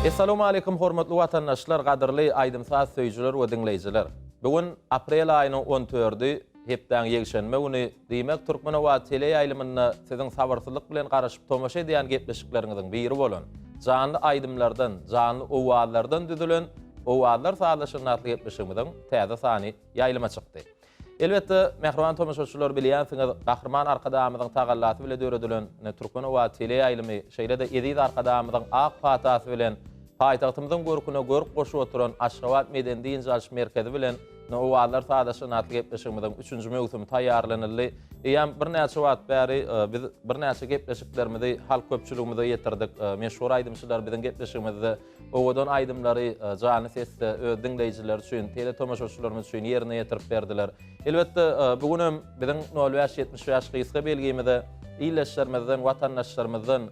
Assalamu alaikum hormatly watandaşlar, gadyrly aýdymsaz söýjüler we dinleýijiler. Bugün aprel aýynyň 14-ü, hepden ýegşenme güni diýmek Türkmenowat tele ýaýlymyna siziň sabarsyzlyk bilen garaşyp tomaşa edýän gepleşikleriňizden biri bolan, janly aýdymlardan, janly owallardan düzülen owallar saýlaşyny gepleşigimiň täze sany ýaýlyma çykdy. Elbetde mehriban tomaşaçylar bilýänsiňiz, gahrman arkadamyzyň tagallasy bilen döredilen Türkmenowat tele ýaýlymy şeýle de Edid arkadamyzyň ak patasy bilen paýtagtymyzyň görküne görk goşup oturan Aşgabat Medeni Diýinçaliş merkezi bilen owallar saýlaşyny gepleşigimiň 3-nji mewsumi taýýarlanyldy. Ýa bir näçe wagt bäri biz bir näçe gepleşiklerimizi halk köpçüligimize ýetirdik. Meşhur aýdymçylar biziň gepleşigimizde owadan aýdymlary jany sesde öz dinleýijiler üçin, tele tomaşaçylarymyz üçin ýerine ýetirip berdiler. Elbetde bugünem biziň 0-70 ýaş gysga belgimizde ýyleşlerimizden, watandaşlarymyzdan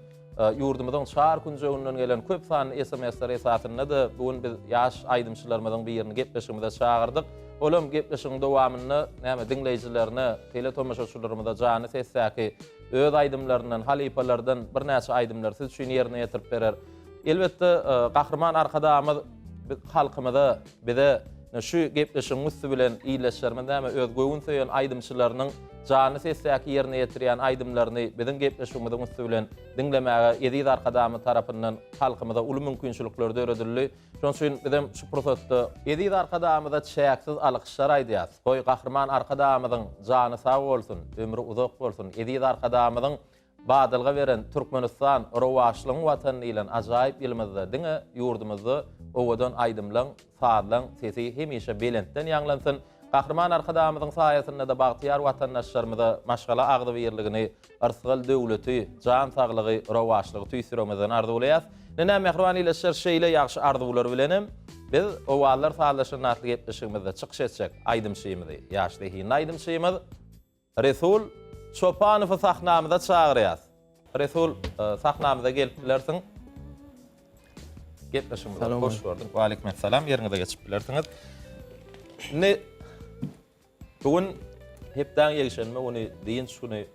yurdumyzyň şahar künjegininden gelen köp sanly SMS-ler esasynda da bugün biz ýaş aýdymçylarymyzyň birini gepleşigimize çağırdyk. Olam gepleşigiň dowamyny näme dinleýijilerine, tele tomaşaçylarymyza jany sesdäki öz aýdymlarynyň, halipalardan bir näçe aýdymlar siz üçin ýerine ýetirip berer. Elbetde gahrman arkadamyz halkymyza bize şu gepleşigimiz bilen ýyleşlerimiz näme öz göwün söýen aýdymçylarynyň jany sesdäki ýerine ýetirýän aýdymlaryny biziň gepleşigimiz bilen dinlemäge Edid arkadamy tarapyndan halkymyza uly mümkinçilikler döredildi. Şoň üçin bizim şu prosesde Edid arkadamyza çäksiz alkyşlar aýdýas. Goý gahrman arkadamyzyň jany sag bolsun, ömrü uzak bolsun. Edid arkadamyzyň badylga beren Türkmenistan rowaşlygyň watany bilen ajaýyp ýylmyzda diňe ýurdumyzda owadan aýdymlaň, saadlaň sesi hemişe belentden ýanglansyn. Gahrman arkadamyzyň saýasynda da bagtyar watandaşlarymyza maşgala agdy berligini, arsgal döwleti, jan saglygy, rowaşlygy tüýsürmezden ardy bolýas. Näme mehriban ýyleşler şeýle ýagşy arzuwlar bilenim. Biz owallar saýlaşyny gepleşigimizde çykyş etsek aýdymçymyzy, ýaşly aýdymçymyz Resul Çopanowy sahnamyza çagyrýas. Resul sahnamyza gelip bilersiň. Gepleşigimizde hoş gördük. Wa aleykum salam. Ýeriňize geçip bilersiňiz. Ne bugün hepden ýegşenme güni diýinç güni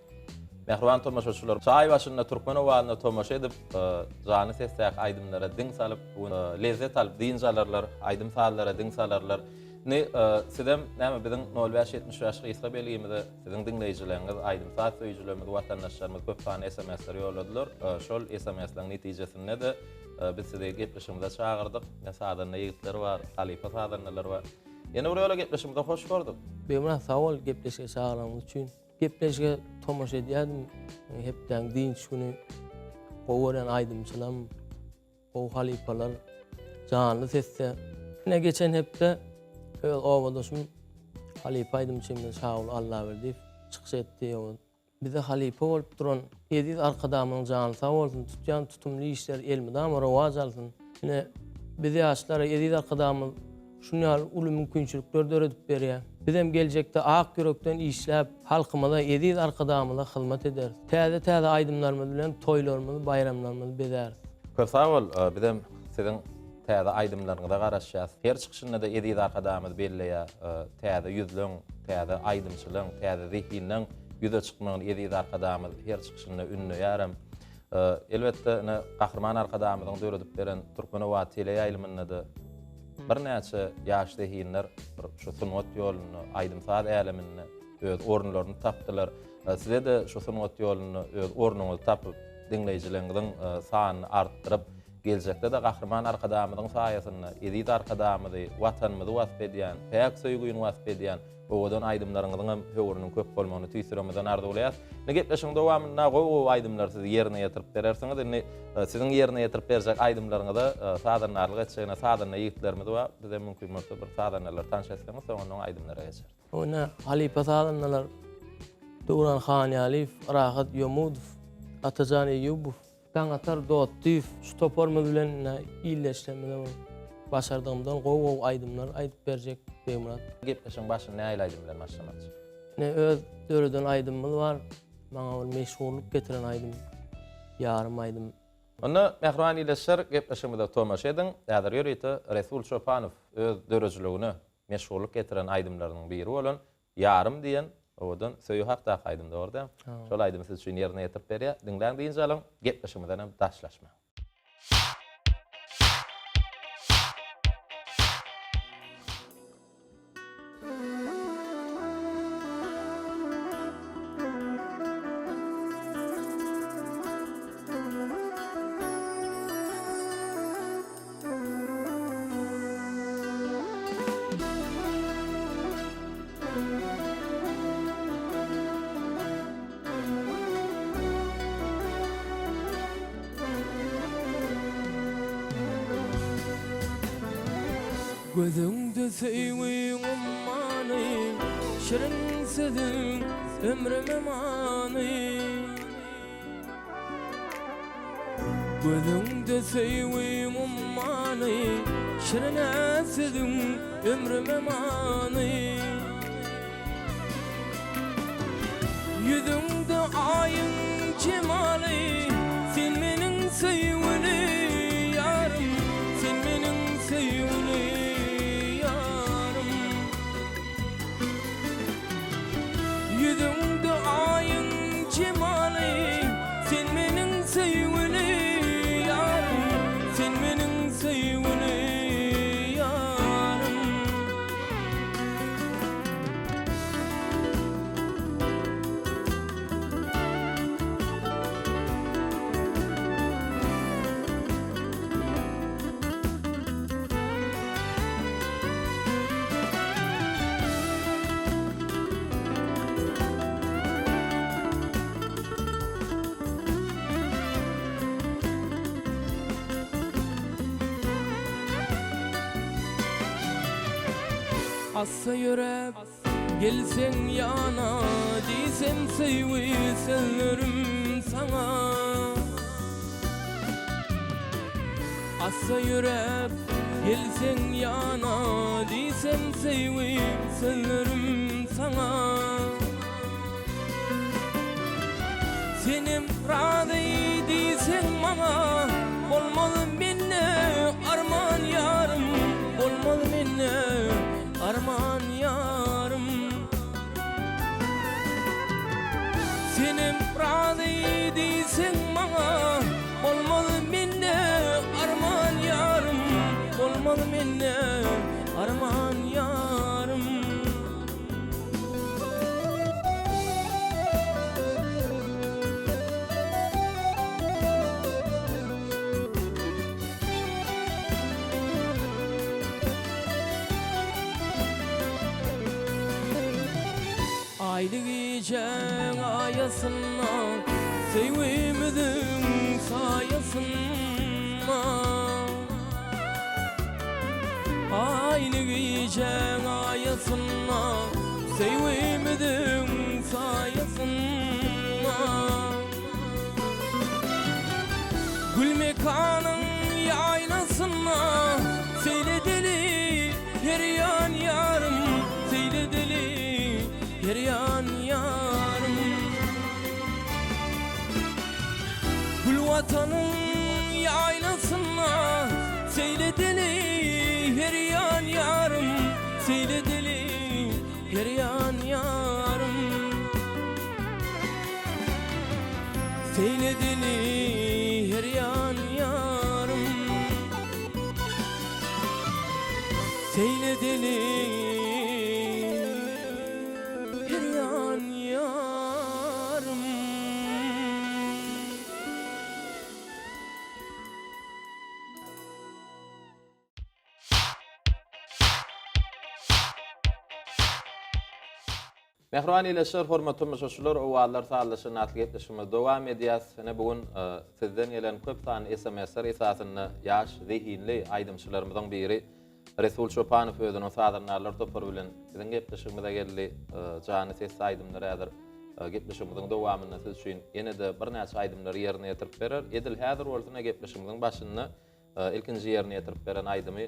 mehriban tomaşaçylar çaý başynda Türkmenowatyna tomaşa edip jany sesdäki aýdymlara diň salyp lezzet alyp diýinçalarlar, aýdym saýlara diň salarlar. Ne sizem näme biziň 0-70 ýaşy gysga belgimizde siziň dinleýijileriniz, aýdym saat söýüjilerimiz, watandaşlarymyz köp sany SMS-ler ýoladadylar. Şol SMS-laryň netijesinde de biz sizi gepleşigimize çağırdyk. Sadanna ýigitler bar, halipa sadannalar bar. Ýene bir ýola gepleşigimizde hoş gördük. Benim sawal gepleşige çağıranymyz üçin. Gepleşige tomaşa edýärdim. Hepden diňç güni gowaran aýdymçylam, gow halipalar janly sesde. Ne geçen hepde owadoşum halipa aýdymçymyň sağol Allah berdi, çykyş etdi. Bize halipa bolup duran Edid arkadamyň janly sag bolsun, tutýan tutumly işler elmide ama rowaj alsyn. Ine bize ýaşlara Edid arkadamy şunyal uly mümkinçilikler döredip berýär. Bizem geljekde ak yürekden işläp halkymyza Edid arkadamyna hyzmat eder. Täze aýdymlarymyz bilen toýlarymyzy, bayramlarymyzy bezer. Köp sag bol, bizem siziň täze aýdymlaryňyza garaşýas. Her çykyşynda da Edid arkadamyz belleýär. Täze ýüzlüň, täze aýdymçylyň, täze zihniň ýüze çykmagyny Edid arkadamyz her çykyşynda ünleýärem. Elbetde gahrman arkadamyzyň döredip beren Türkmenowat tele ýaýlymyna da bir näçe ýaşly hinler şu sunwat ýoluny, aýdymsaz älemini öz ornlaryny tapdylar. Size de şu sunwat ýoluny öz ornuňyzy tapyp dinleýijileriniň sanyny artdyryp geljekde de gahrman arkadamyzyň saýasynda Edid arkadamyzy watanymyzy wasp edýän, päýek söýgüýüni wasp edýän owadan aýdymlaryňyzyň höwrüniň köp bolmagyny tüýsürmeden ardy bolýar. Ne gepleşiň dowamynda gowy aýdymlar siz ýerine ýetirip berersiňiz. Siziň ýerine ýetirip berjek aýdymlaryňyza sadanlarlyk etjegine sadanna ýigitlerimiz bar. Bize mümkin bolsa bir sadannalar tanış etseňiz, soňra aýdymlara geçer. Ona halipa sadannalar Duran Xanyalif, Rahat Yomudov, Atajan Eyyubov, Taňatar Dotdyf, şu toparmyz bilen ýyleşlemede başardygymdan gowy aýdymlar aýdyp berjek beýmurat. Gepleşiň başyny näme aýdym bilen başlamakçy? Ne öz döreden aýdymyz bar. Maňa bir meşgullyk getiren aýdym. Ýarym aýdym. Onda mehriban ýyleşler gepleşigimizde tomaşa ediň. Ýa-da ýörýeti Resul Çopanow öz dörejligini meşgullyk getiren aýdymlarynyň biri bolan ýarym diýen owadan söýü hakda aýdymda orda. Şol aýdymy siz üçin ýerine ýetirip berýär. Dinläň diýinçe alyň gepleşigimizden daşlaşma. Gözüňde seýwiň ummany, şirin sözüň ömrüme many. Gözüňde seýwiň ummany, şirin sözüň ömrüme many. Yüzüňde aýyň jemaly, sen meniň seýwili ýarym, sen meniň seýwili ýarym. Yüzüňde aýyň jemaly, sen meniň seýwili ýarym, sen meniň seýwili ýarym. Assa yürep gelsen yana, diysem seýwi sellerim sana. Assa yürep gelsen yana, diysem seýwi sellerim sana. Senim razy diýsen maňa, bolmaly menne arman ýarym, bolmaly menne arman ýarym. Senim razy diýsen maňa, bolmaly menne arman ýarym, bolmaly menne arman ýarym. Aýdy gijäň aýasyna, seýwimiziň saýasyna. Aýdy gijäň aýasyna, seýwimiziň saýasyna. Gülmekanyň ýaylasyna, seýledili her ýan ýarym, seýledili her ýan ýarym. Gül watanyň ýaylasyna, seýledili her ýan ýarym, seýledili her ýan ýarym. Seýledili her ýan ýarym, seýledili her ýan ýarym. Mehriban ýeşler, hormatly müşahireler, owallar sağlaşyny atly getişimiz dowam edýär. Sene bugun sizden gelen köp sany SMS-ler esasyny ýaş, zihinli aýdymçylarymyzyň biri Resul Çopanow özüniň sadyrnarlar topary bilen siziň getişimize geldi. Jany ses aýdymlar ädir. Getişimiziň dowamyny siz üçin ýene-de bir näçe aýdymlary ýerine ýetirip berer. Edil häzir bolsa getişimiziň başyny ilkinji ýerine ýetirip beren aýdymy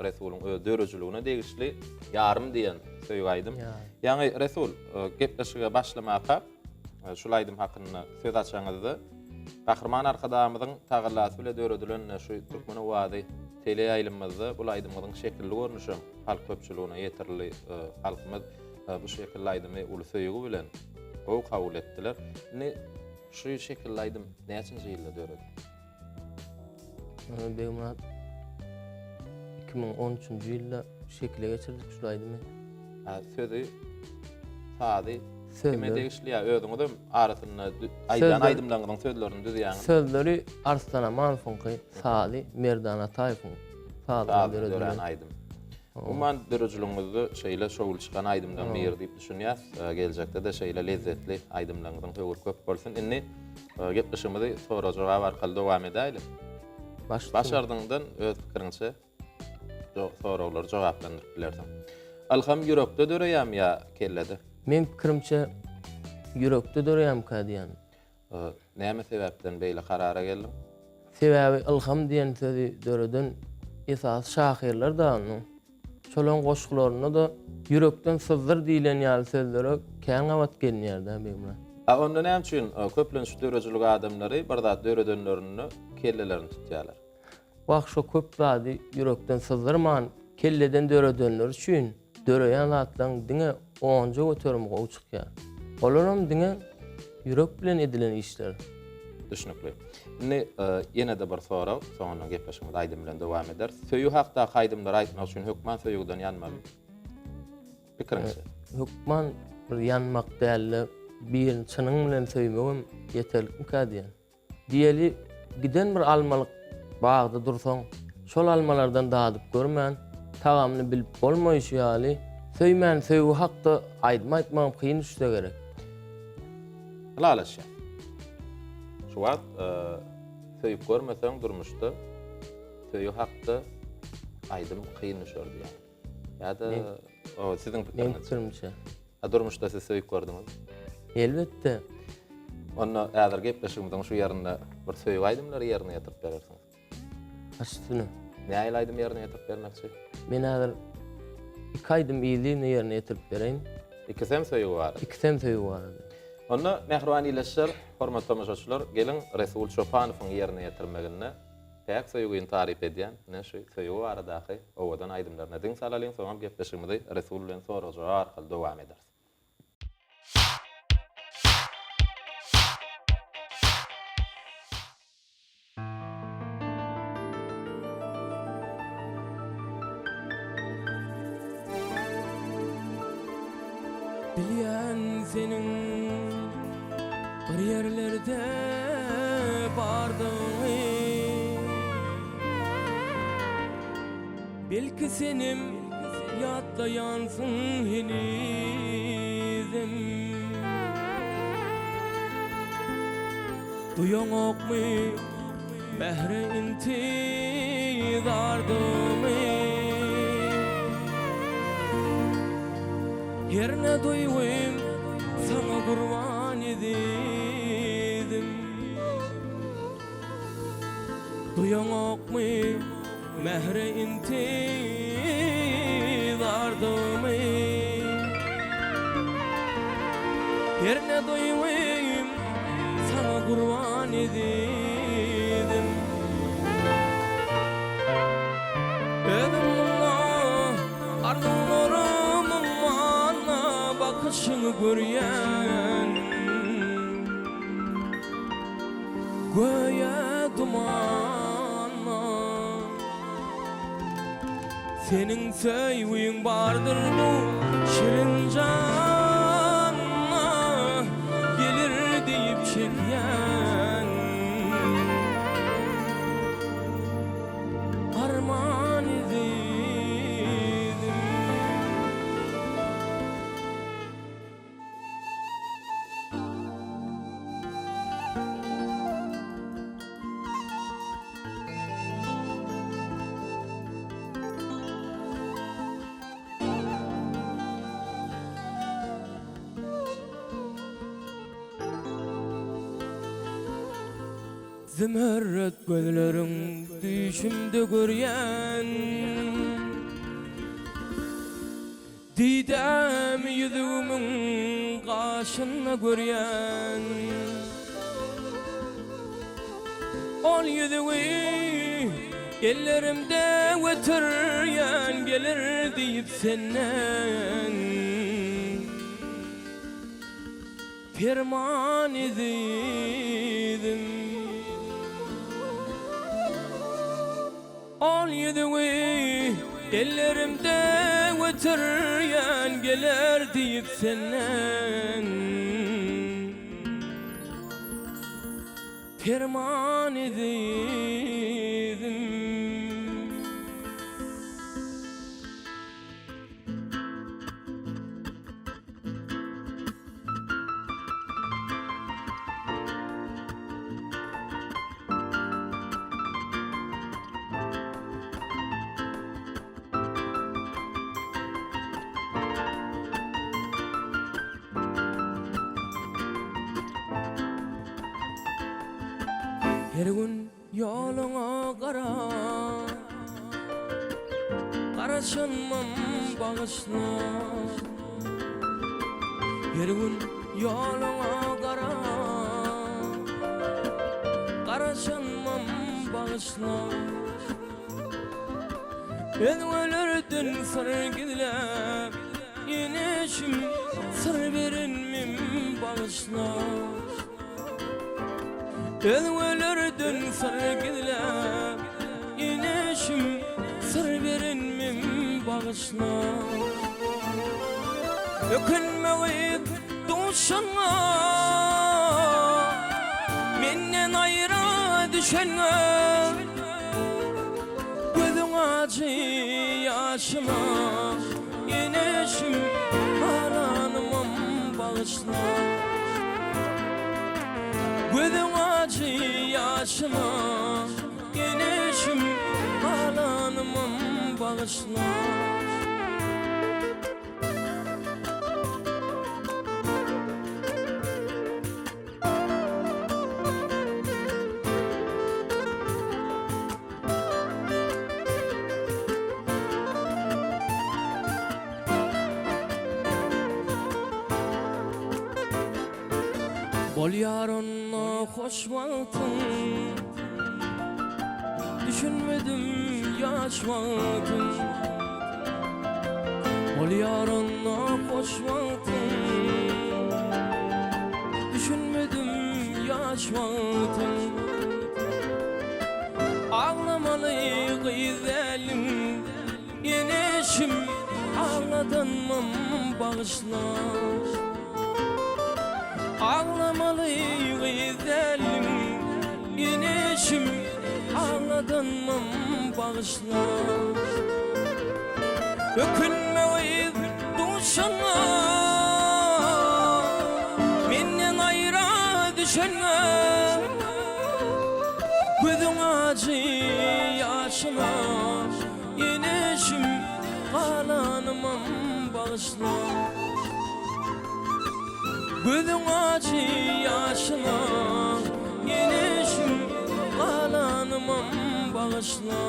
Resuluň öz dörejligine degişli ýarym diýen söýüp aýdym. Ýani Resul getişige başlamaka şol aýdym hakyny söz açaňyzdy. Gahrman arkadamyzyň tagallasy bilen döredilen şu türkmeni wady tele ýaýlymyzda bu aýdymyň şekilli görnüşi halk köpçüligine ýetirli halkymyz bu şekilli aýdymy uly söýügi bilen o kabul etdiler. Ne şu şekilli aýdym näçinji ýylda döredi? Beýman 2013-nji ýylda şekile geçirdik şu aýdymy. Sözü sady kime degişli ýa özüňiz arasyny aýdan aýdymlaryň sözlerini düzýäň. Sözleri Arslan Amanowyň, Sady Merdan Ataýewiň sady döredilen aýdym. Umman dörejiliňizde şeýle şowul çykan aýdymdan biri diýip düşünýär. Geljekde de şeýle lezzetli aýdymlaryň töwür köp bolsun. Inni getişimizi sonra jogap arkaly dowam edäýlik. Başardyňdan öz pikiriňçe soraglary jogaplandyryp bilersiň. Alham ýürekde döreýär ýa kellede? Men pikirimçe yürekde döreýär ka diýen. Näme sebäpden beýle karara geldiň? Sebäbi ilham diýen sözi döreden esas şahyrlar da onu. Şolan goşgularyna da yürekden sızdyr diýilen ýaly sözlere kän awat gelýärdi beýle. Onda näme üçin köplenç dörejilik adamlary bir zat döredenlerini kellelerini tutýarlar? Wagt şo köp zady yürekden sızdyrman kelleden döredenler üçin döreýän zatlaryň diňe onja götermege uçykýar. Olaram diňe yürek bilen edilen işler. Düşünükli. Ne ýene de bir soraw, soňra gepleşigimiz aýdym bilen dowam eder. Söýü hakda haýdymlar aýtmak üçin hökman söýüden ýanmaly. Pikiriňizçe. Hukman bir yanmak däli bir çynyň bilen söýmegem ýeterlikmi ka diýen. Diýeli giden bir almalyk bagda dursaň, şol almalardan dadyp görmän, tagamny bilip bolmaýyş ýaly söýmän söýgü hakda aýdmak kyn düşse gerek. Lalaşa. Şu wagt söýüp görmeseň durmuşda söýü hakda aýdym kyn düşerdi ýa. Ýa-da o siziň Pikiriňizçe. Durmuşda siz söýüp gördüňiz. Elbetde. Onda äger gepleşigimiziň şu ýerinde bir söýüp aýdymlar ýerine ýetirip berersiňiz. Aşdyny. Näme aýdym ýerine ýetirip bermekçi? Men häzir 2 aýdym ýylyny ýerine ýetirip bereýin. Ikisem söýüp bar. Ikisem söýüp bar. Onda mehruwanyleşler, hormat tamaşaçylar, gelin Resul Çopanowyň ýerine ýetirmegine täk söýgüni tarif edýän, şu söýüp baradaky owadan aýdymlaryna diň salalyň soňam gepleşigimizi Resul bilen soragy arkaly dowam ederiz. Bilýän senin bir yerlerde bardyňy, belki senim ýatlaýansyn hinizim. Duýaňokmy behre intidardymy, her ne duýwym sana gurban edim. Duýaňokmy mehre intidardymy, her ne duýwym sana gurban edim. Ödümler arzularımın bana bakışını görýän, göýe dumanla senin söýgüň bardyr bu şirin janna, gelir diýip çekýän arman edim. Zümrüt gözleriň düşümde görýän, didem ýüzümiň gaşyna görýän, ol ýüzüňi ellerimde götürýän, gelir diýip senden ferman edim. Ol ýüzüňi ellerimde götürýän, geler diýip senden ferman edim. Her gün yoluna qara Qaraşanmam bağışla Her gün yoluna qara Qaraşanmam bağışla Ben ölürdün sargılar Yeneşim sır verenmim bağışla Ben ölürdün sargılar Yeneşim sır verenmim bağışla Ökünmeğip duşana Menden ayra düşene Gözün acı yaşıma Yeneşim aranımam bağışla Gözün acı yaşıma Yeneşim aranımam bağışla Bol yarınla hoş vaktin Düşünmedim yaş vaktin Bol yarınla hoş vaktin Düşünmedim yaş vaktin Ağlamalı güzelim Yeneşim ağladanmam bağışla Ağlamalı güzelim Yeneşim ağladanmam bağışla Ökünmeğip duşana Menden ayra düşene Gözün acı yaşıma Yeneşim ağlanmam bağışla Gözün acı yaşına Yeneşim ağlanmam bağışla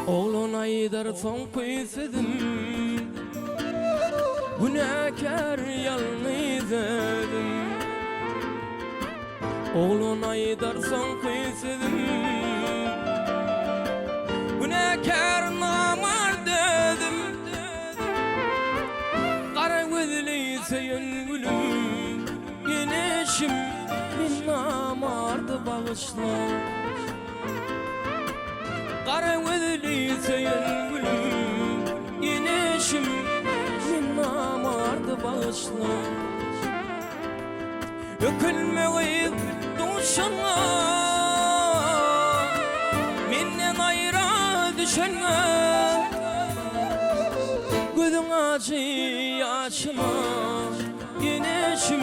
Oğlun aydar son kuysedim Günahkar yalnız edim Oğlun aydar son kuysedim Günahkar namard edim Kara gözlü seyin gülüm Yeneşim min namardı bağışla Kara gözlü seyin gülüm Yeneşim min namardı bağışla Ökünmeğip duşana Menden ayra düşene Gözün acı yaşıma Yeneşim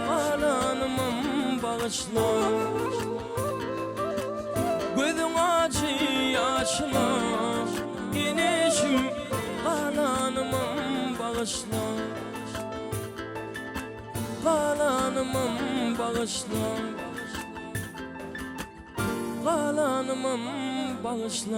ağlanmam bağışla Gözün acı yaşıma Yeneşim ağlanmam bağışla Ağlanmam bağışla Ağlanmam bağışla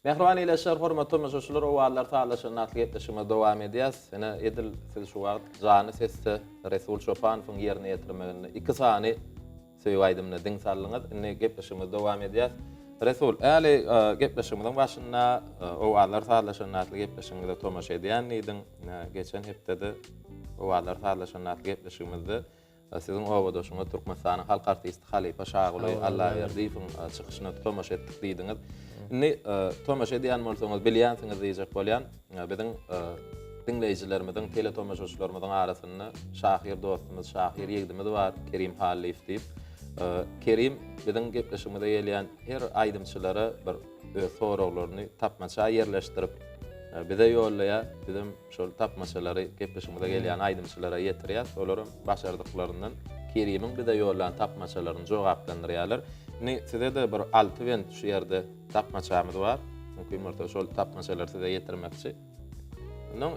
Mehriban ileşer, hormatly müşahireler, owalar talaşyny atly etişime dowam edýäs. Ene edil siz şu wagt jany sesde Resul Şopanowyň ýerine ýetirmegini 2 sany söýüýdymny diň sallyňyz. Ene gepleşime dowam edýäs. Resul, äli gepleşimden başynda owalar talaşyny atly gepleşiginde tomaş edýän idin. Geçen hepdede owalar talaşyny atly gepleşigimizde sizin owadoşuňa Türkmenistanyň halk artisti Halipa Şaguly Allah berdiýiň çykyşyna tomaş etdik diýdiňiz. Ne tomaş edýän bolsaňyz bilýänsiňiz diýjek bolýan. Biziň dinleýijilerimizden, tele tomaşaçylarymyzyň arasynda şahir dostumyz, şahir ýegdimiz bar, Kerim Haliýew diýip. Kerim biziň gepleşigimizde gelýän her aýdymçylara bir öz soraglaryny tapmaça ýerleşdirip bize ýollaýa, bizim şol tapmaçalary gepleşigimizde gelýän aýdymçylara ýetirýär. Olaryň başardyklaryndan Kerim'iň bize ýollanan tapmaçalaryny jogaplandyrýarlar. Size de bir altwen şu ýerde tapmaçamyz bar. Mümkin bolsa şol tapmaçalary size ýetirmekçi.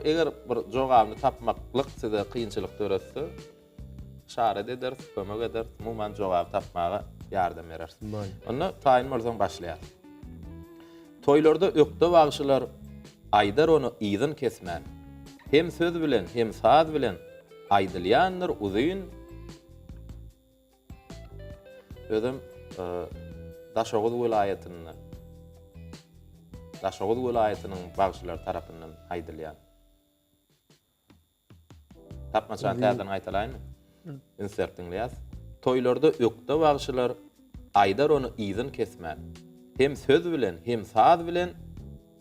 Eger bir jogabyny tapmaklyk size kynçylyk göretse, şaret eder, kömek eder, muman jogap tapmaga ýardam berersiz. Onda taýin bolsaň başlaýar. Toýlarda ökde bagşylar aýdar onu ýyzyn kesmän. Hem söz bilen, hem saz bilen aýdylýandyr uzyn. Özüm Daşoğuz vilayatynyň bagşylar tarapyndan aýdylýan. Tapmaçan täzeden aýtalaýmy? Insertinglýas. Toýlarda ökde bagşylar aýdar onu ýyzyn kesmän. Hem söz bilen, hem saz bilen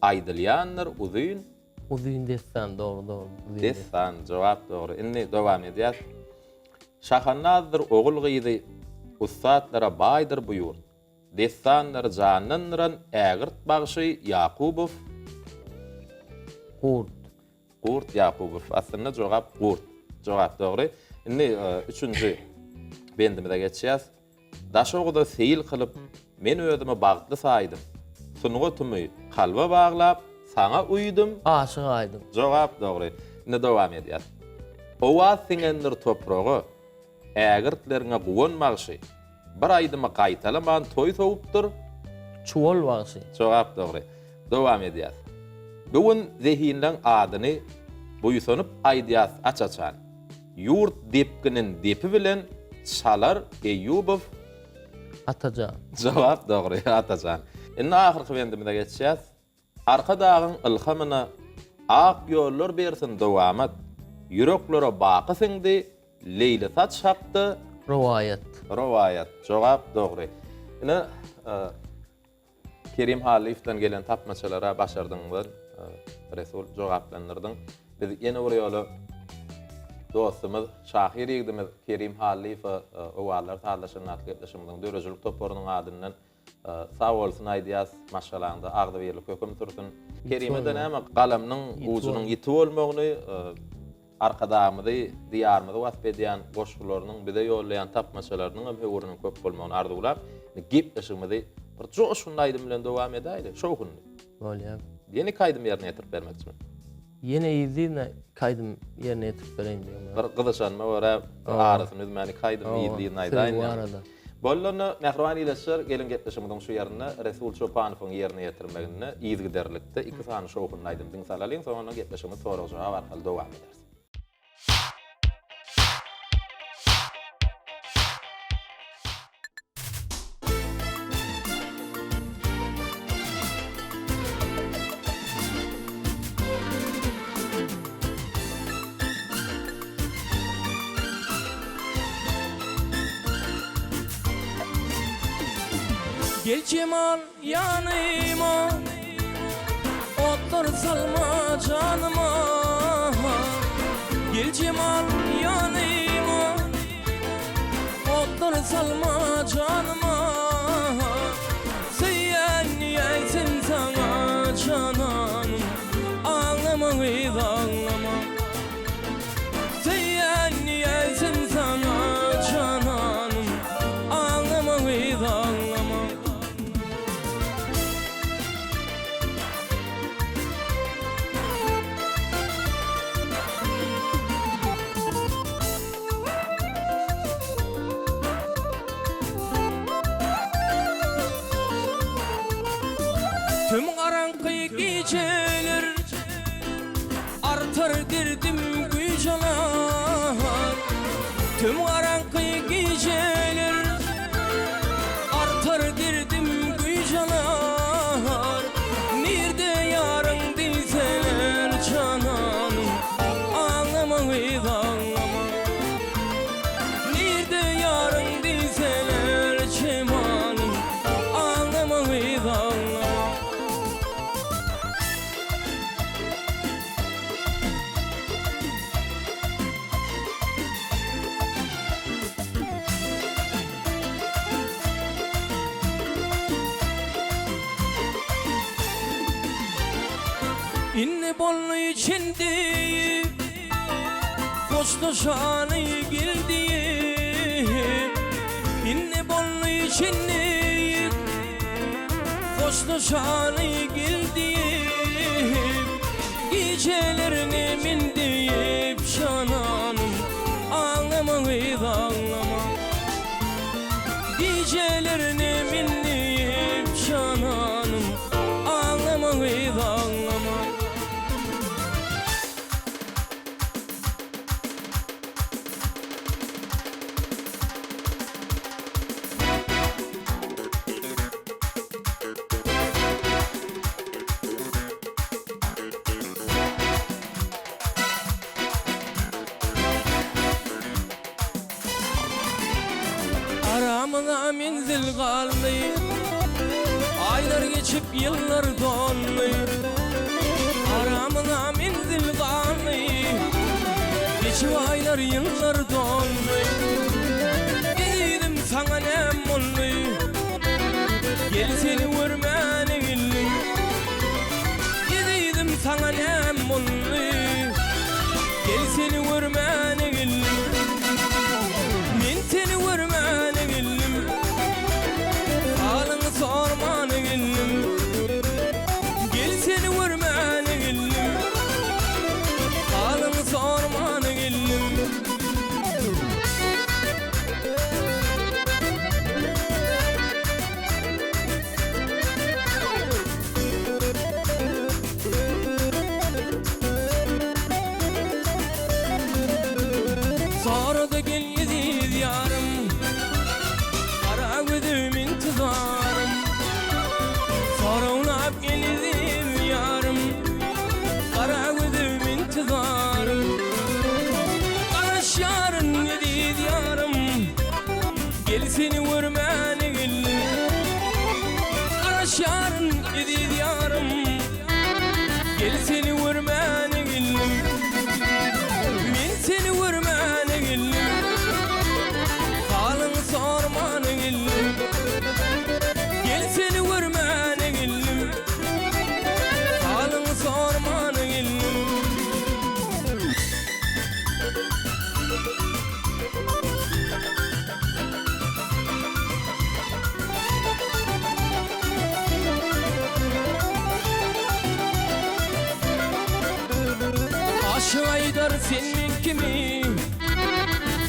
aýdylýandyr uzyn. Uzyn dessan, doğru. Dessan, jogap doğru. Indi dowam edýär. Şahannazyr ogul gyýdy, ustatlara baýdyr bu ýurt. Dessanlar janyndyran ägirt bagşy Ýakubow. Gurt Ýakubow. Aslında jogap Gurt. Jogap doğru. Indi üçüncü bendimizde geçýäs. Daşoğuda seyil kılıp men özüme bagtly saýdym. Sunuga tümy kalba baglap sana uýdum, aşyk aýdym. Jogap doğru. Indi dowam edýär. Owa siňendir topragy, ägirtlerine guwonmagy. Bir aýdyma gaýtalaman toý sowupdyr. Çuwal bagşy. Jogap doğru. Dowam edýär. Bugun zehinlen adyny buýsanyp aýdýas açaçan. Ýurt depkinin depi bilen çalar Eýubow Atajan. Jogap doğru, Atajan. Indi ahyrky bendimizde geçýäs. Arka dagyň ilhamyna ak ýollar bersin dowamat. Yüreklere bakysyňdy, Leyla saç şapdy. Rowayat. Jogap doğru. Indi Kerim Halif'den gelen tapmaçalara başardyňyz. Resul jogaplandyrdyň. Biz ýene bir ýoly dostumuz Şahir ýigdimiz Kerim Halif owalar taýlaşynyň atlyşymyň dörejilik toporunyň adyndan sağ bolsun aýdýas maşalanda agdy berlik höküm tursun. Kerimeden hem galamyň ujunyň ýitip bolmagyny arkadamyzy diýarmyzy wasp edýän goşgularynyň bize ýollaýan tapmaçalarynyň hem höwrüniň köp bolmagyny ardulap gepleşigimizi bir joşun aýdym bilen dowam edäýdi. Şoňy. Bolýar. Ýeni kaýdym ýerine ýetirip bermekçimi? Yine ýyzyna kaýdym ýerine ýetirip bereň diýen. Bir gyzyşanma bara arasyny özmäni kaýdym ýyzyna aýdaýyn. Bollany mehriban ileşir gelin gepleşimiň şu ýerine Resul Çopanowyň ýerine ýetirmegini ýyzgyderlikde iki sany şoňy aýdym. Diň salalyň soňra gepleşimiň soragy jogap arkaly dowam eder. Gel Cemal yanıma, otur salma canıma. Gel Cemal yanıma, otur salma canıma. Sen niyeysin sana cananım, ağlama ağlama. Sen niyeysin sana cananım, ağlama ağlama. Tüm arankı geceler artar derdim gücalar. Tüm arankı geceler artar derdim gücalar. Nerede yarın deyseler cananım, ağlama ağlama. Nerede yarın deyseler Cemal'im, ağlama ağlama. İnne bollu içindi Koşlaşanı girdi İnne bollu içindi Koşlaşanı girdi Gecelerini mindiyip şananım Ağlama kız ağlama Gecelerini mindiyip şananım Ağlama kız ağlama Aramına menzil kaldı Aylar geçip yıllar doldu Aramına menzil kaldı Geçip aylar yıllar doldu Gidim sana nem oldu Gel seni görmene geldim Gidim sana nem oldu Gel seni görmene geldim Men seni görmene geldim Halını sormana geldim Gel seni görmene geldim Halını sormana geldim Sonra da gel yediz yarım Kara gözüm intizarım Sonra unap gel yediz yarım Kara gözüm intizarım Karaş yarın yediz yarım Gel seni görmene geldim Karaş yarın yediz yarım Gel seni görmene geldim Men seni görmene geldim Halını sormana geldim Gel seni görmene geldim Halını sormana geldim Aşık Aydar senin kimi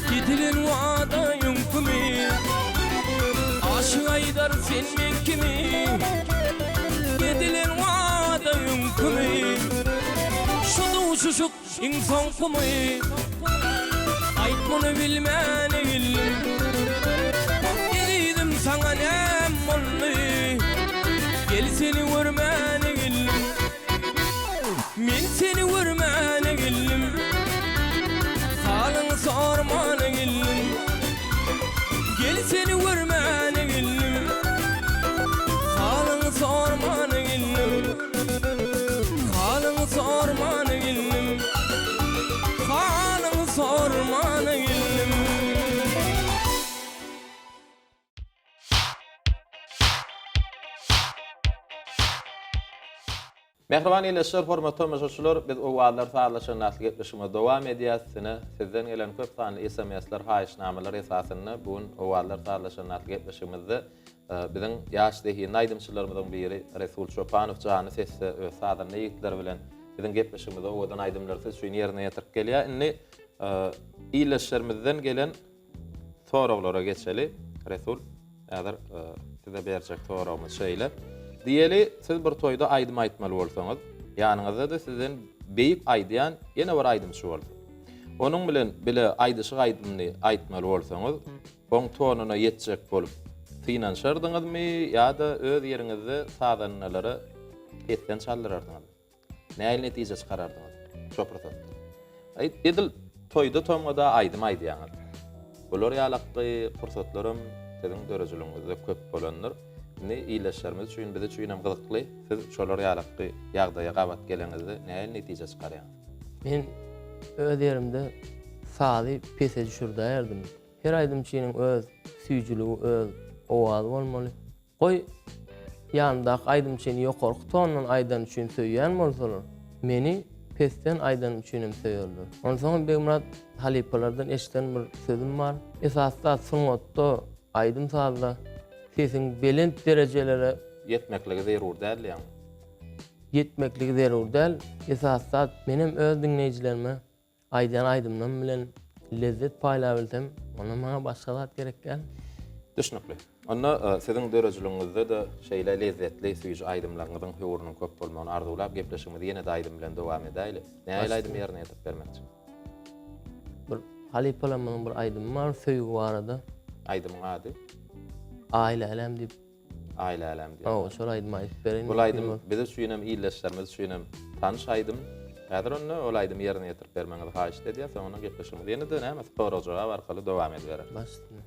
Gidilen vada yunkumi Aşık Aydar senin kimi Gidilen vada yunkumi Şudu şuşuk insan kumi Aytmanı bilmene geldim Gidim sana nem oldu Gel seni görmene geldim Men seni görmene geldim Halını sormana geldim Gel seni görmene geldim Halını sormana geldim Halını sormana geldim Halını sormana geldim Mehriban ýeleşler, hormatly tamaşaçylar, biz owallar saýlaşan näsli gepleşime dowam edýäsini. Sizden gelen köp sanly SMS-ler, haýyşnamalar esasyny bugun owallar saýlaşan näsli gepleşimizde biziň ýaşdaky naýdymçylarymyzdan biri Resul Çopanow jany sesli öz sadan näýitler bilen biziň gepleşimizde owadan aýdymlary şuň ýerine ýetirip gelýär. Indi ýeleşlerimizden gelen sorawlara geçeli. Resul, häzir size berjek sorawymyz şeýle. Diýeli, siz bir toýda aýdym aýtmaly bolsaňyz, ýanyňyzda da sizden beýik aýdýan ýene bir aýdymçy boldy. Onuň bilen bile aýdyşyk aýdymny aýtmaly bolsaňyz, oň tonuна ýetjek bolup synanşardyňyzmy ýa-da öz ýeriňizde sadanlary etden çaldyrardyňyz. Näil netije çykarardyňyz? Şo prosesde. Edil toýda tomada aýdym aýdýaňyz. Bular ýalakdy fursatlarym siziň dörejiligingizde köp bolanlar. Ne iyileşlerimiz çünkü bize çünkü gıdıklı. Siz şolar ýalakdy ýagdaýa gabat gelenizde näil netije çykarýaňyz? Men öz yerimde saly pese düşürdirdim. Her aýdymçynyň öz süýjüligi, öz owazy bolmaly. Goý ýandaky aýdymçyny ýokarky tondan aýdan üçin söýýän bolsalar, meni pesten aydan üçünem söýürdi. Ondan soň Begmurat halipalardan eşiten bir sözüm bar. Esasda sunnatda aydym sazda sesin belent derejelere Yetmekligi zerur däl ýa. yetmekligi zerur däl. Esasda menem öz dinleýijilerime aydymdan bilen lezzet paýlap bilsem, ona maňa başga zat gerek däl. Düşünükli. Onda sizin dörejiliňizde de şeýle lezzetli süýji aýdymlaryňyzyň höwrüniň köp bolmagyny arzulap gepleşigimizi ýene de aýdym bilen dowam edäýli. Näme aýdym ýerine ýetip bermekçi? Bir halipalamyň bir aýdym bar, söýgü barada. Aýdymyň ady Aýla elem diýip. Aýla elem diýip. O, şol aýdym aýdyp berin. Bu aýdym bize şuýnem iýleşlerimiz şuýnem tanış aýdym. Häzir onu ol aýdym ýerine ýetirip bermeňizi haýyş edýär, soňra gepleşigimiz ýene de näme sorajaga arkaly dowam edýär. Başlyny.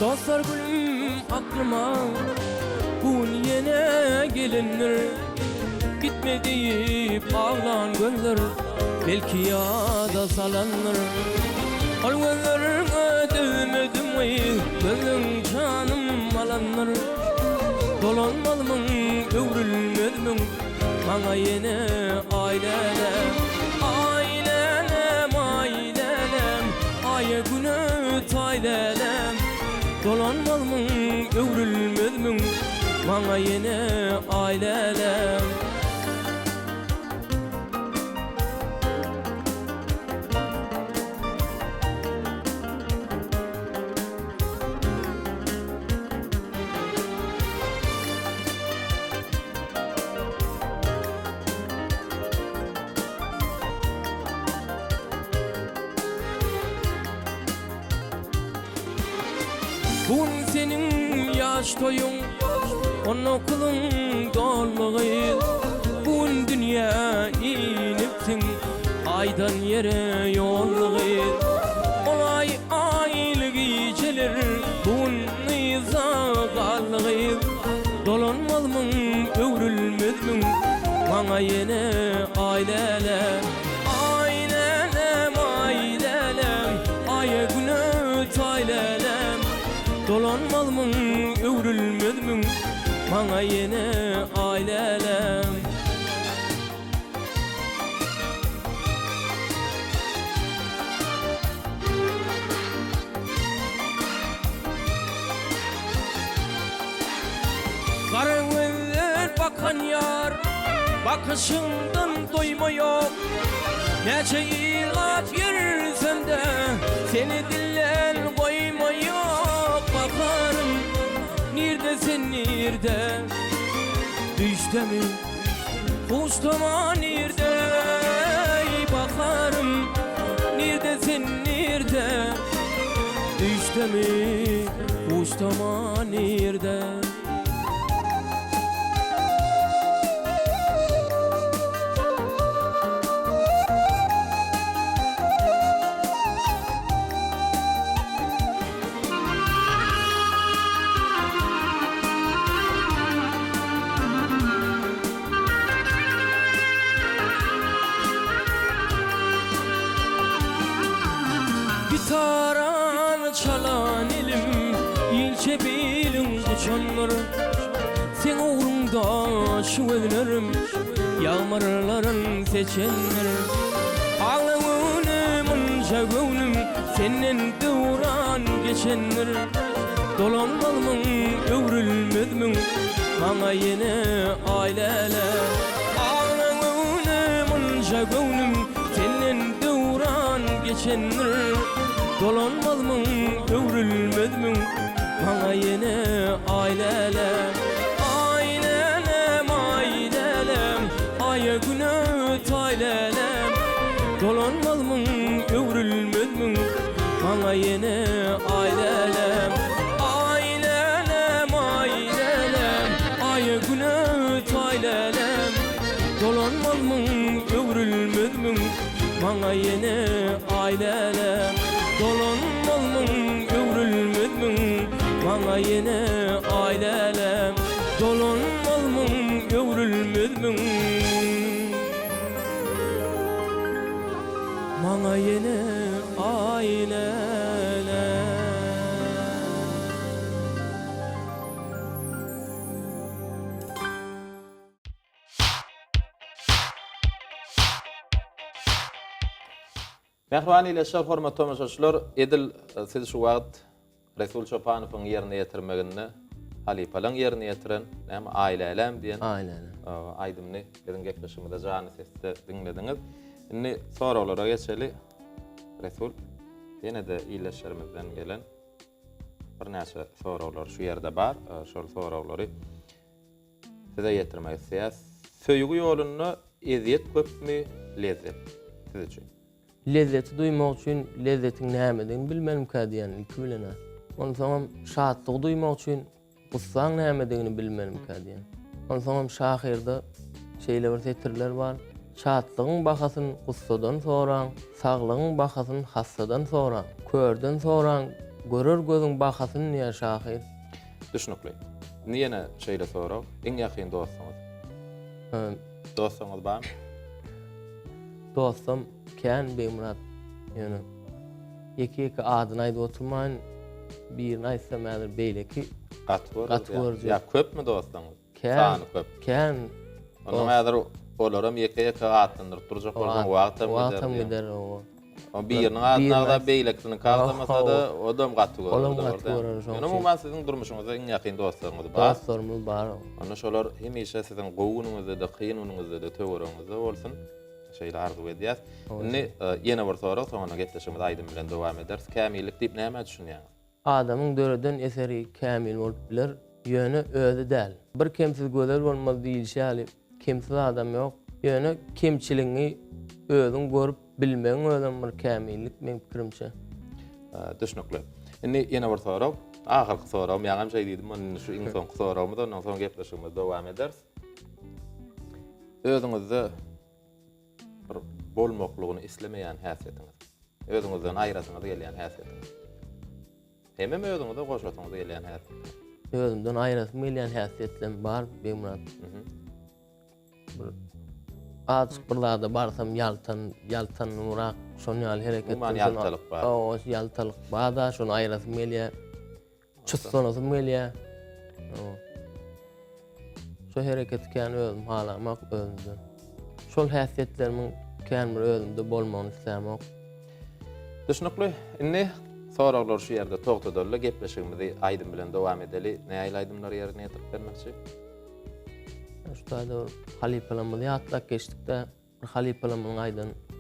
Dostlar gülüm aklıma bugün yine gelinir. Gitme deyip ağlan gözler belki yada salanır. Al gözlerine dövmedim ay gözün canım alanır. Dolanmalımın övrülmedim bana yine ailelem. Ailelem ailelem aya günü taylelem. Dolanmalımın övrülmedim bana yine ailelem. Bugün senin yaş toyun, onun okulun dolmağı. Bugün dünya iniptin, aydan yere yolluğu. Olay aylık içelir, bugün niza kallığı. Dolanmalımın övrülmedmin, bana yine ailelem. Ailelem, ailelem, aya günü taylelem. Dolanmalımın övrülmedmin bana yine ailelem. Kara gözler bakan yar bakışından doyma yok. Nece yılat yürürsem de seni dillen koyma yok. Bakarım neredesin nerede, düşte mi kuştama nerede. Bakarım neredesin nerede, düşte mi kuştama nerede. Gitaran çalan elim ilçe bilin uçanlar. Sen uğrunda şu evlerim yağmurların seçenler. Ağlığını mınca gönlüm senin duran geçenler. Dolanmalımın övrülmedmin bana yine aileler. Ağlığını mınca gönlüm senin duran geçenler. Dolanmalımın övrülmedmin bana yine ailelem. Ailelem ailelem aya günü taylelem. Dolanmalımın övrülmedmin bana yine ailelem. Ailelem ailelem aya günü taylelem. Dolanmalımın övrülmedmin bana yine ailelem. Dolanmalımın övrülmedmin bana yine ailelem. Dolanmalımın övrülmedmin Mehriban ýeşil hormat tomaşaçylar, edil siz şu wagt Resul Çopanowyň ýerine ýetirmeginde halipalaň ýerine ýetiren, näme aýlälem diýen aýdymny biziň gepleşigimizde jany sesde diňlediňiz. Indi soralara geçeli. Resul, ýene-de ýyleşerimizden gelen bir näçe soralar şu ýerde bar. Şol soralary size ýetirmek isleýäs. Söýgü ýoluny eziýet köpmi, lezzet? Siz üçin. Lezzeti duymak üçün lezzetin nämedigini bilmenim diýen ilki bilenä. Ondan soň şatlyk duymak üçün gussaň nämedigini bilmenim diýen. Ondan soň şahyrda şeýle bir setirler bar. Şatlygyň bahasyn gussadan soraň, saglygyň bahasyn hassadan soraň, körden soraň, görür gözüň bahasyn ýa şahyr. Düşnükli. Niýene şeýle soraw? Iň ýakyn dostuňyz. Dostuňyz barmy? Dostum kän beýmurat. Ýöne ýeki adyny aýdyp oturmaýyn. Birini aýtsam häzir beýleki Gatwar. Ya köpmi dostuňyz? Sany köp. Kän. Onuň häzir olaram ýeke atlandyryp durjak bolgan wagtam gider. O birini adyna da beýlekini kaldamasa da odam gatwar. Ýöne muman siziň durmuşyňyzda iň ýakyn dostlaryňyz bar. Dostlarymyz bar. Onda şolar hemişe siziň gowunuňyzda da, kıynunuňyzda da, töwereňizde bolsun. Şeýle arzu edýäs. Indi ýene bir sorak, soňra gepleşigimiz aýdym bilen dowam ederiz. Kämillik diýip näme düşünýär? Adamyň döreden eseri kämil bolup biler, ýöne özi däl. Bir kemsiz gözel bolmaz diýilýär. Kemsiz adam ýok. Ýöne kemçiligiňi özüň görüp bilmegiň özüň bir kämillik men pikirimçe. Düşnükli. Indi ýene bir sorak, ahyrky sorak, ýagam şey diýdim, onu şu iň soňky soragymy da ondan soň gepleşigimiz dowam ederiz. Özüňizde bir bolmaklygyny islemeýän häsiýetiňiz. Özüňizden aýrasyňyz gelýän häsiýetiňiz. Hemem özüňizde goşasyňyz gelýän häsiýet. Özümden aýrasym gelýän häsiýetlerim bar, beýmurat. Açyk birlerde barsam ýaltanmyrak, şonu ýaly hereket Uman ýaltalyk bar. O ýaltalyk bar da, şonu aýrasym gelýär. Çyslanasym gelýär. Şo hereket kän özüm halamak özümden. Şol häsiýetlerimin kän bir özümde bolmagyny islämek. Düşnükli. Indi soraklar şu ýerde togtadylar, gepleşigimizi aýdym bilen dowam edeli. Näýe aýdymlar ýerine ýetirip bermekçi? Şurada halipalamyzy ýatlap geçdikde, bir halipalamyň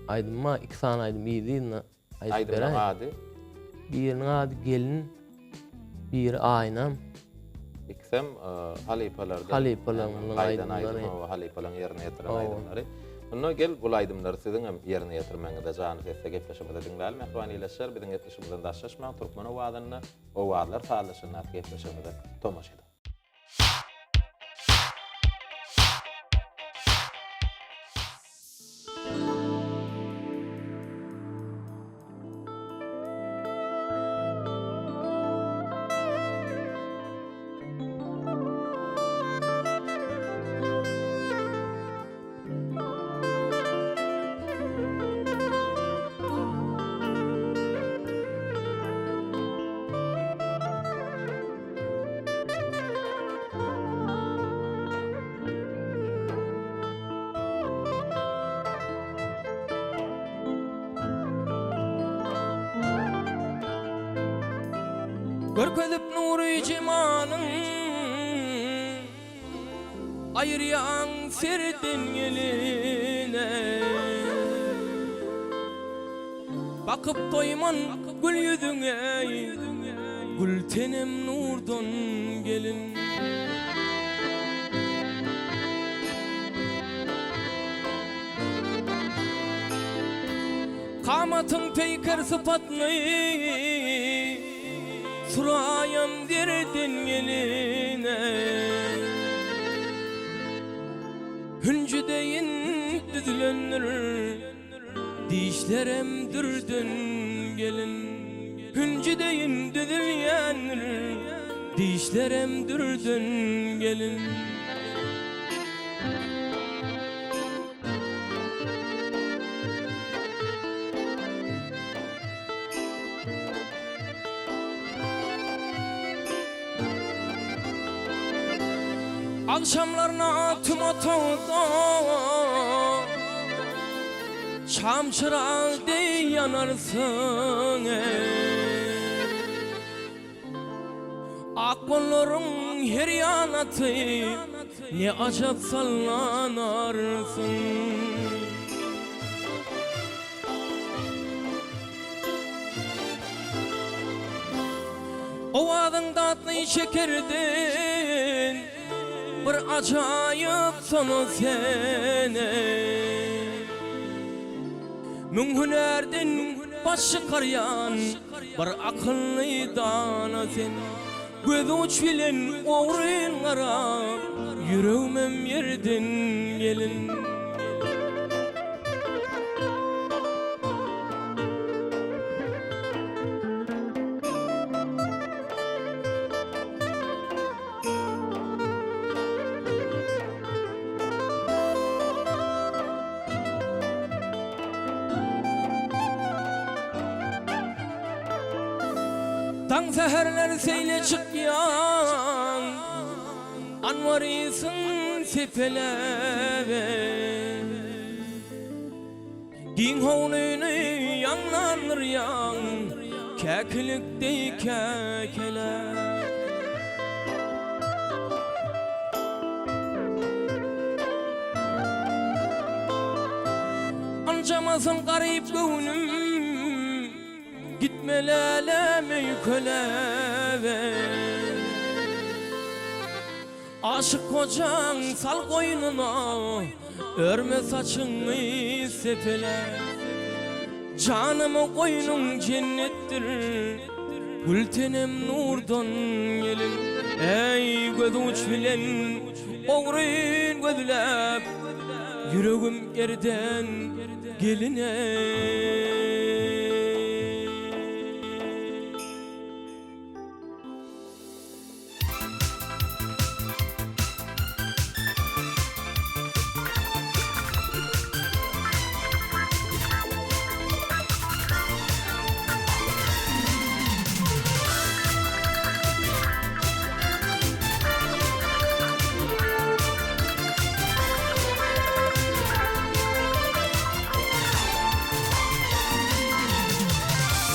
aýdymma, iki sany aýdym ýygyny aýdyp berän. Ady. Biriniň ady gelin, biri aýnam. İksem halipalardan. Halipalamyň aýdymlary, halipalaň ýerine ýetiren aýdymlary. Bunu gel bu aýdymlary siziň hem ýerine ýetirmeňizde jany sesde gepleşigimizde diňläl. Mehriban ýyleşer, biziň gepleşigimizden daşlaşmaň, turkmana wagtyny, o wagtlar sağlaşyny gepleşigimizde tomaş edin. Görkezip nuri cemanyň aýyrýan serdin geline. Bakyp toýman gül ýüzüňe, gül tenem nurdan gelin. Kamatyň peýker sypatly surayan derdin geline. Hüncüdeyin düzlenir, dişlerem dürdün gelin. Hüncüdeyin düzlenir, dişlerem dürdün gelin. Akşamlarına tüm otağda şam çırağı dey yanarsın Akbolların her yanatı ne acap sallanarsın Ovadın tatlı şekerdin bir acayip sonu sene Münhünerdin baş çıkaryan bir akıllı dana sen Gözü uç bilen oğrunlara yüreğimem yerden gelin Tan seherler seyle çıkyan Anvarısın sepeleve Din hoğnunu yanlanır yan Kekilikte kekele Ancamasın garip gönlüm Gitmelele meykeleve Aşık kocan sal koynuna Örme saçını sepele Canımı koynun cennettir Gültenem nurdan gelin Ey göz uç bilen Oğrun gözlep Yüreğim yerden geline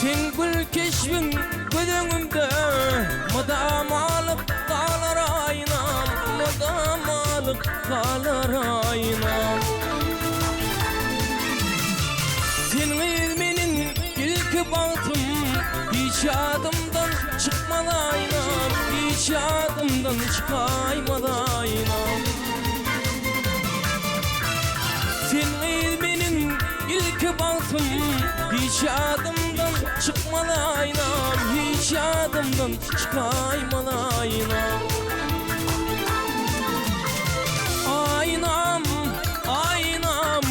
Sen gül keşfin gözümde Madam alıp kalar aynam Madam alıp kalar aynam Senin ilminin ilk baktım Hiç adımdan çıkmadı aynam Hiç adımdan çıkaymadı aynam Senin ilminin ilk baktım Hiç adımdan çıkmalı aynam Hiç adımdan çıkaymalı aynam Aynam, aynam,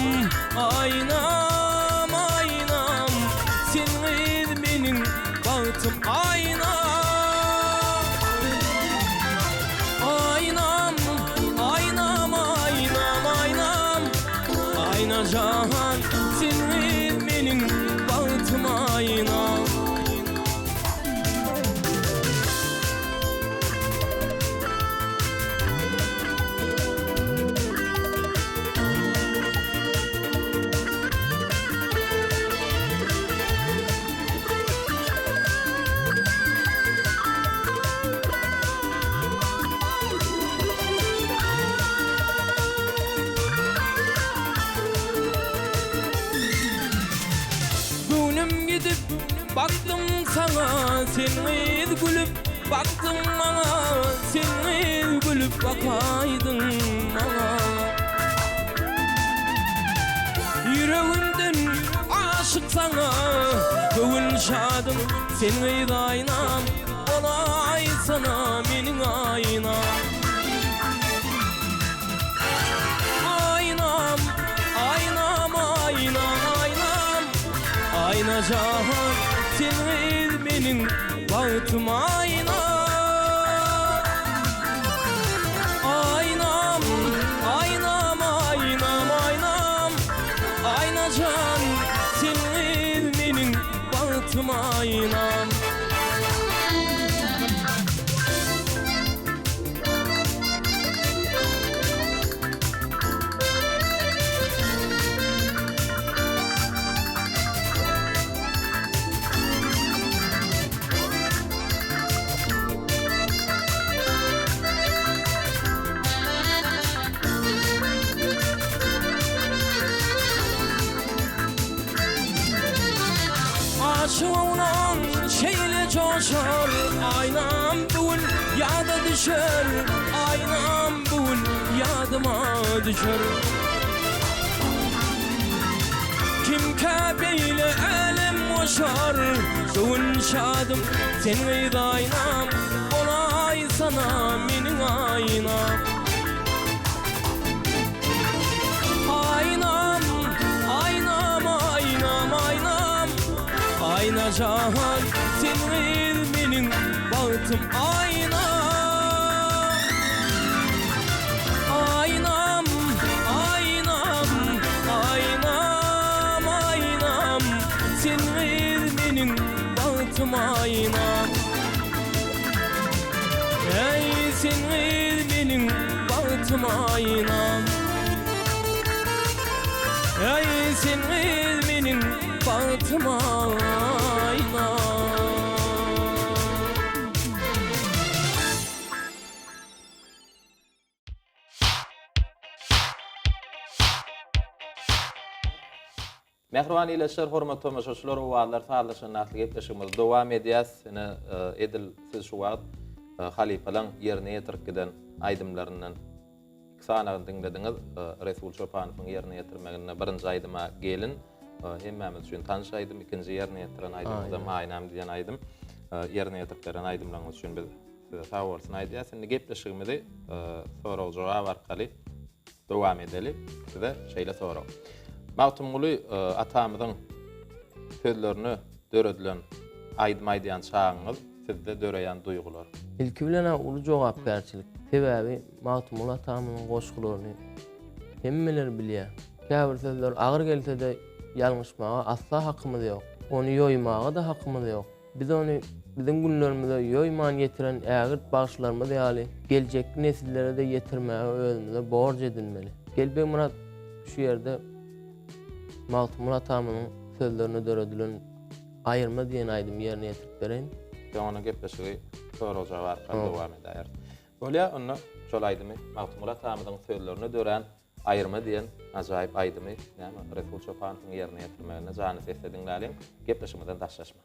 aynam, aynam Senin benim baktım aynam Aynam, aynam, aynam, aynam Ayna cahan senin benim baktım aynam Gidip baktım sana sen gülüp baktım bana sen gülüp bakaydın bana Yüreğimden aşık sana gönül şadım sen aynam olay sana benim aynam Aynam, aynam, aynam, aynam Ayna cahan senin benim baktım ayna Aynam, aynam, aynam, aynam Ayna can senin benim baktım aynam Aşığımdan şeyle coşar, aynam bugün yada düşer, aynam bugün yadıma düşer. Kim kabeyle elem boşar, bugün şadım senin aynam, olay sana menin aynam. Aynam, aynam, aynam, aynam, ayna cahan senin benim bahtım ayna. Aynam, aynam, aynam, aynam, senin benim bahtım ayna. Ey senin benim bahtım ayna. Ey senin benim bahtım ayna. Mehriban ileşler, hormat tomaşaçylar, owalar sağlaşanatlyk gepleşigimiz dowam edýär. Seni edil siz şu wagt halifalaň ýerine ýetirip giden aýdymlaryndan sana dinlediňiz. Resul Çopanowyň ýerine ýetirmegine birinji aýdyma gelin. Hemmämiz üçin tanış aýdym, ikinji ýerine ýetiren aýdymda maýnam diýen aýdym. Ýerine ýetip beren aýdymlaryňyz üçin biz size sag bolsun aýdýar. Seni gepleşigimizi soraw jogap arkaly dowam edeli. Size şeýle soraw. Mawtumly atamyzyň sözlerini döredilen aýdym aýdýan çağıňyz sizde döreýän duýgular. İlki bilen uly jogapkärçilik. Sebäbi Mawtumly atamyň goşgularyny hemmeler bilýär. Käbir sözler agyr gelse-de ýalňyşmaga asla hakymyz ýok. Onu ýoýmaga da hakymyz ýok. Biz onu bizim günlerimizde ýoýman ýetiren ägirt başlarymyz ýaly geljek nesillere de ýetirmäge özümize borç edilmeli. Gelbe murat şu ýerde Mawtumly atamyň sözlerini döredilen aýyrma diýen aýdym ýerine ýetirip bereň. Ona gepleşigi soraw jogap dowam edýär. Bolýa onu şol aýdymy Mawtumly atamyň sözlerini dören aýyrma diýen ajaýyp aýdymy, näme Resul Çopanowyň ýerine ýetirmegine jany sesediňläriň gepleşigimizden daşlaşma.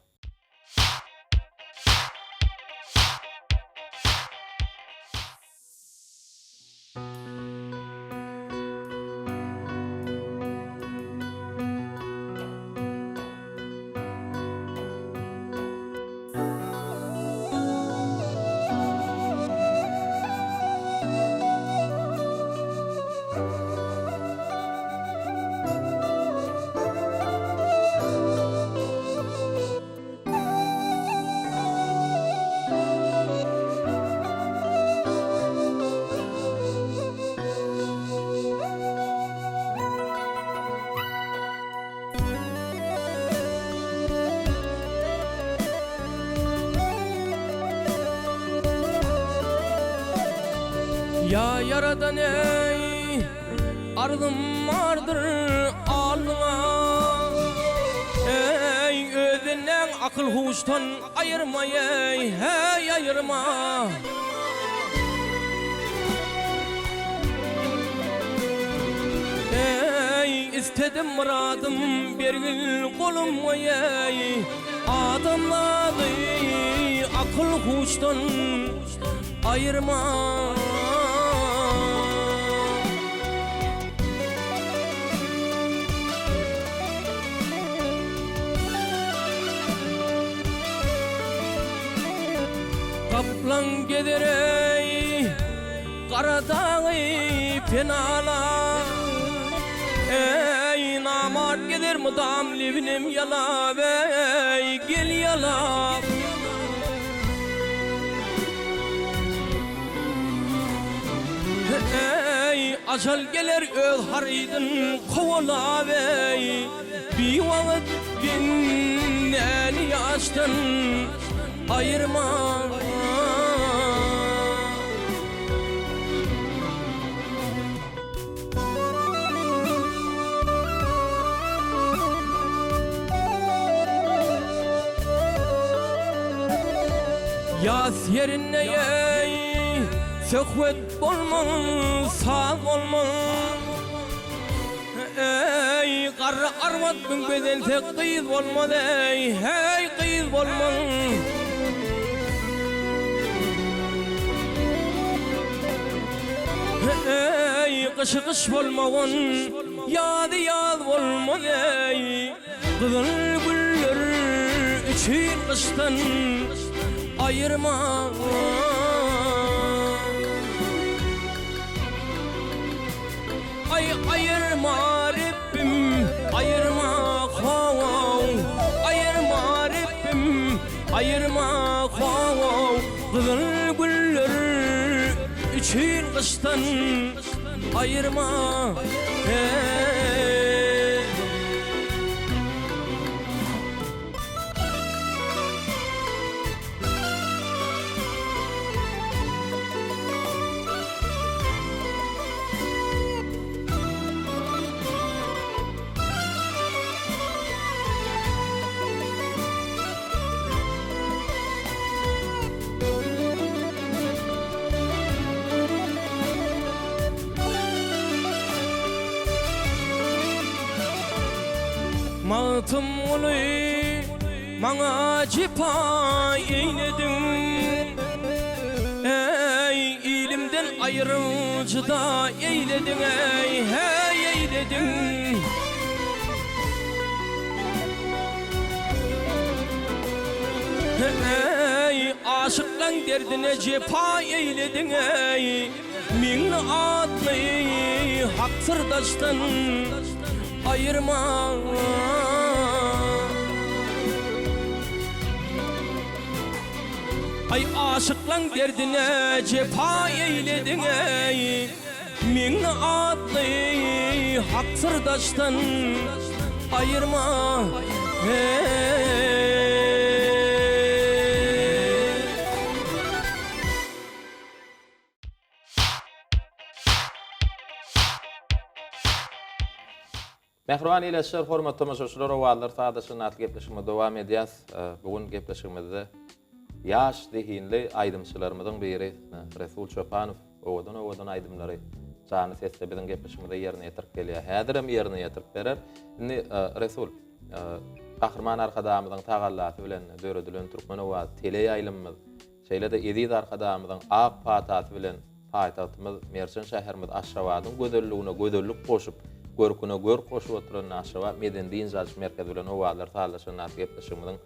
Ya yaradan ey arzum vardır alnıma, ey özünden akıl huştan ayırma ey hey ayırma. Ey istedim muradım bergil kolum ey adamları akıl huştan ayırma. Kaplan gider ey Karadağı penala, ey namart gider mudam livnim yala ey gel yala. Ey ajal geler öz harydın kovala ey bir wagt beni yaştan ayırma. Yas yerine ey söhbet bolman sağ olman, ey arra arvat bin beden tek kıyız olmaz ey, hey kıyız olmaz. Hey kışı kış bolmağın, yadı yaz bolmaz ey. Kızıl güller üçün kıştan ayırma. Ay ayırma Rabbim, ayırma Hav, ayırma Rabbim, ayırma Hav. Kızıl güller üçün kıştan ayırma. Hey. Mağtım ulu mağa cipa eyledin. Ey ilimden ayrımcı da eyledin ey, hey eyledin. Ey aşıklan derdine cefa eyledin ey. Min adlı hak sırdaştan ayırma. Ay aşıklan derdine cefa eyledin ey. Min adlı hak sırdaştan ayırma. Hey. Mehriban ileşler hormat tamaşaçylar owalar sadaşyny atly gepleşigime dowam edýäs. Bugun gepleşigimizde ýaş dehinli aýdymçylarymyzyň biri Resul Çopanow owadan aýdymlary jany sesle biziň gepleşigimizde ýerine ýetirip gelýär. Häzirem ýerine ýetirip berer. Indi Resul Kahraman arkadamyzyň tagallasy bilen döredilen Türkmenowa tele ýaýlymyz şeýle-de Ezid arkadamyzyň ak patasy bilen paýtagtymyz Mersin şäherimiz Aşgabatyň gözelligine gözellik goşup görküne gör goşup oturan Aşgabat Medendiýin Jalş merkezi bilen owalar taýlaşyny gepleşigimiziň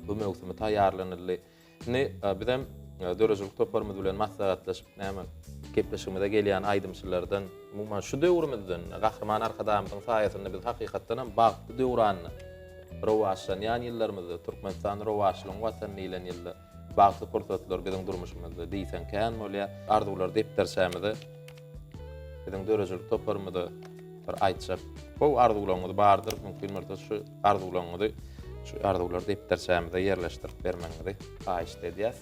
bu mewsumy taýýarlanyldy. Ne bizem dörejlik toparmyz bilen maslahatlaşyp näme gepleşigimizde gelýän aýdymçylardan umman şu döwrümizden Kahraman arkadamyzyň saýasynda biz hakykatdan hem bagty döwranyny rowaşlanýan ýyllarymyzda Türkmenistan rowaşlygyň watanyny bilen ýylda bagty pursatlar biziň durmuşymyzda diýsen kän bolýar arzuwlar depdersämidi biziň dörejlik toparmyzda bir aýtjak. Bu arzuwlaryňyz bardyr, mümkin bolsa şu arzuwlaryňyzy şu arzuwlar depdersämide ýerleşdirip bermeňizi aýyş edýäs.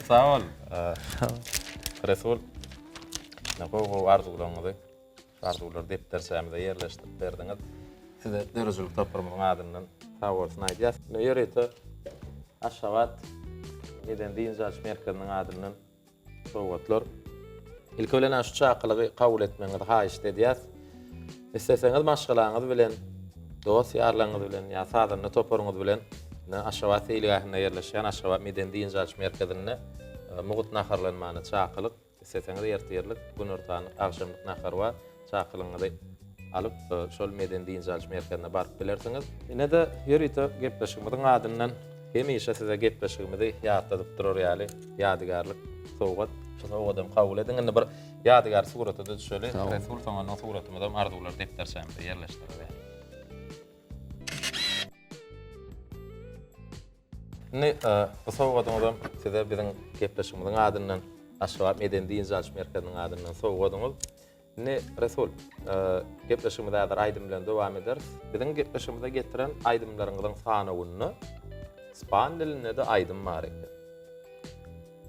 Sağ ol. Resul. Napo arzuwlaryňyzy, arzuwlar depdersämide ýerleşdirip berdiňiz. Size dörejlik toparmyň adyndan sağ bolsun aýdýas. Ýörete Aşgabat Medendiýin Jalş merkeziniň adyndan sowgatlar. Ilki bilen şu çakylygy kabul etmeňizi haýyş edýäs. Isteseňiz maşgalaňyz bilen, dosýarlaryňyz bilen, ýa sadyny toparyňyz bilen Aşgabat ilgahynda ýerleşýän Aşgabat Medendiýin Jalş merkezine mugut naharlanmany çakylyk isteseňiz ertirlik gün ortany agşamlyk nahar we çakylyňyzy alyp şol Medendiýin Jalş merkezine baryp bilersiňiz. Ine de ýörite gepleşigimiziň adyndan hemişe size gepleşigimizi ýatladyp durar ýaly ýadygarlyk sowgat. Şonu adam kabul ediň. Indi bir ýadygar suraty düşeli Resul soňa suratymyzda arzuwlar depdersämide ýerleşdirilýär. Ne soğuğadığım size bizim gepleşimizin adından Aşraf Medeni İnşaat Merkezi'nin adından soğuğadığım ne Resul gepleşimizde adar aydın bilen devam ederiz. Bizim gepleşimizde getiren aydınlarımızın sanıwını İspan diline de aydın var ekan.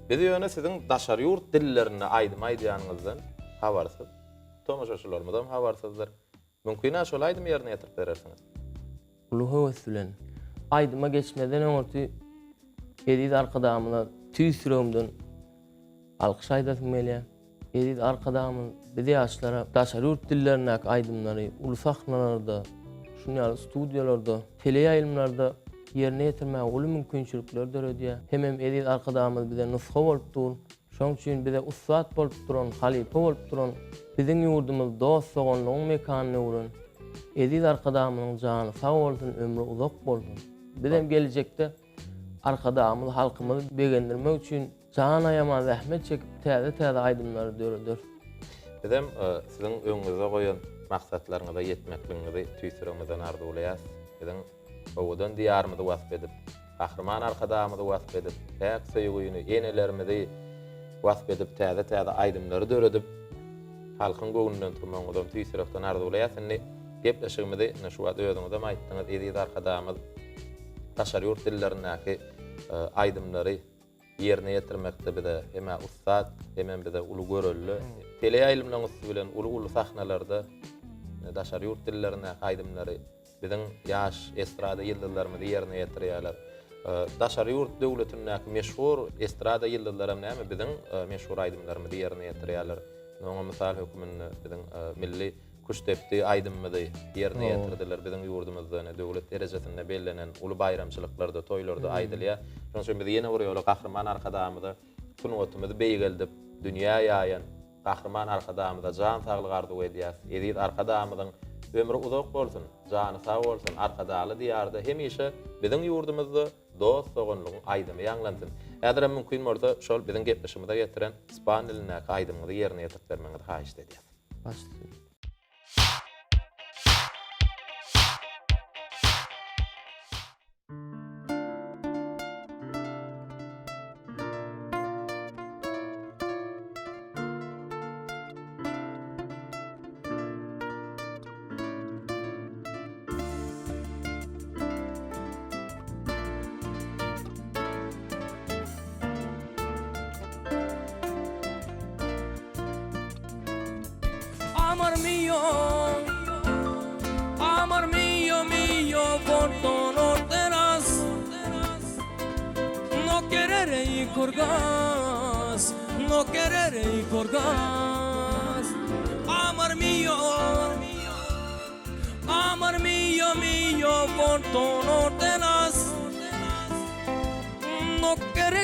Bir de yöne sizin daşary ýurt dillerine aydym aýdýanyňyzdan habarsyz. Tomaşaçylarymyzdan habarsyzlar. Mümkin şol aydym ýerine ýetirip berersiňiz. Uluhu Sülen. Aydıma geçmeden öňürti edid arkadamına tüy sürümdün alkyş aýdasym gelýär. Edid arkadamın bizi ýaşlara daşary ýurt dillerine aydymlary ulusaklarda, şunyal studiýalarda, teleýaýlymlarda ýerine ýetirmäge uly mümkinçilikler döredýär. Hemem edid arkadamyz bize nusha bolup dur. Şoň üçin bize ustad bolup duran, halipa bolup duran, biziň ýurdumyz dost soňlygyň mekanyny urun. Edid arkadamynyň jany sag bolsun, ömrü uzak bolsun. Bizem gelecekde arkadamyz halkymyzy begendirmek üçin can ayama zähmet çekip täze aydymlary döredir. Bizem siziň öňüňize goýan maksatlaryňyza ýetmekligiňizi tüýsürüňizden arzulaýas. Bizem owadan diýarymyzy wasp edip, gahrman arkadamyzy wasp edip, täk söýgüýüni, enelerimizi wasp edip täze aydymlary döredip, halkyň göwnünden turmagyňyzdan tüýsürekden arzulaýas. Gepleşigimizi şu wagt özüňizde aýtdyňyz, edid arkadamyz daşary ýurt dillerindäki aydymlary ýerine ýetirmekde bize hem ustad, hem bize uly görelli teleýaýlymlaryň bilen uly sahnalarda daşary ýurt dillerindäki aydymlary biziň ýaş estrada ýyldızlarymyzy ýerine ýetirýärler. Daşary ýurt döwletindäki meşhur estrada ýyldızlary näme biziň meşhur aydymlarymyzy ýerine ýetirýärler. Noňa mysal hökümini biziň milli kuştepdi aydymyzy ýerine ýetirdiler. Biziň ýurdumyzda döwlet derejesinde bellenen uly bayramçylyklarda, toýlarda aýdylýar. Şoň üçin biz ýene bir ýola gahrman arkadamyzy tunwatymyzy beýgeldip, dünýä ýaýan gahrman arkadamyza jan saglyk arzuw edýäs. Edid arkadamyzyň ömrü uzak bolsun, jany sag bolsun, arkadaly diýarda hemişe biziň ýurdumyzda dost soňlygyň aýdymy ýanglansyn. Äderem mümkin bolsa şol biziň gepleşimizde getiren ispan dilindäki aýdymyzy ýerine ýetirip bermeňizi haýyş edýäs. Başlaýar. Amor mío, por todos teras, no quereré y colgas, no quereré y colgas. Amor mío, por todos teras, no querré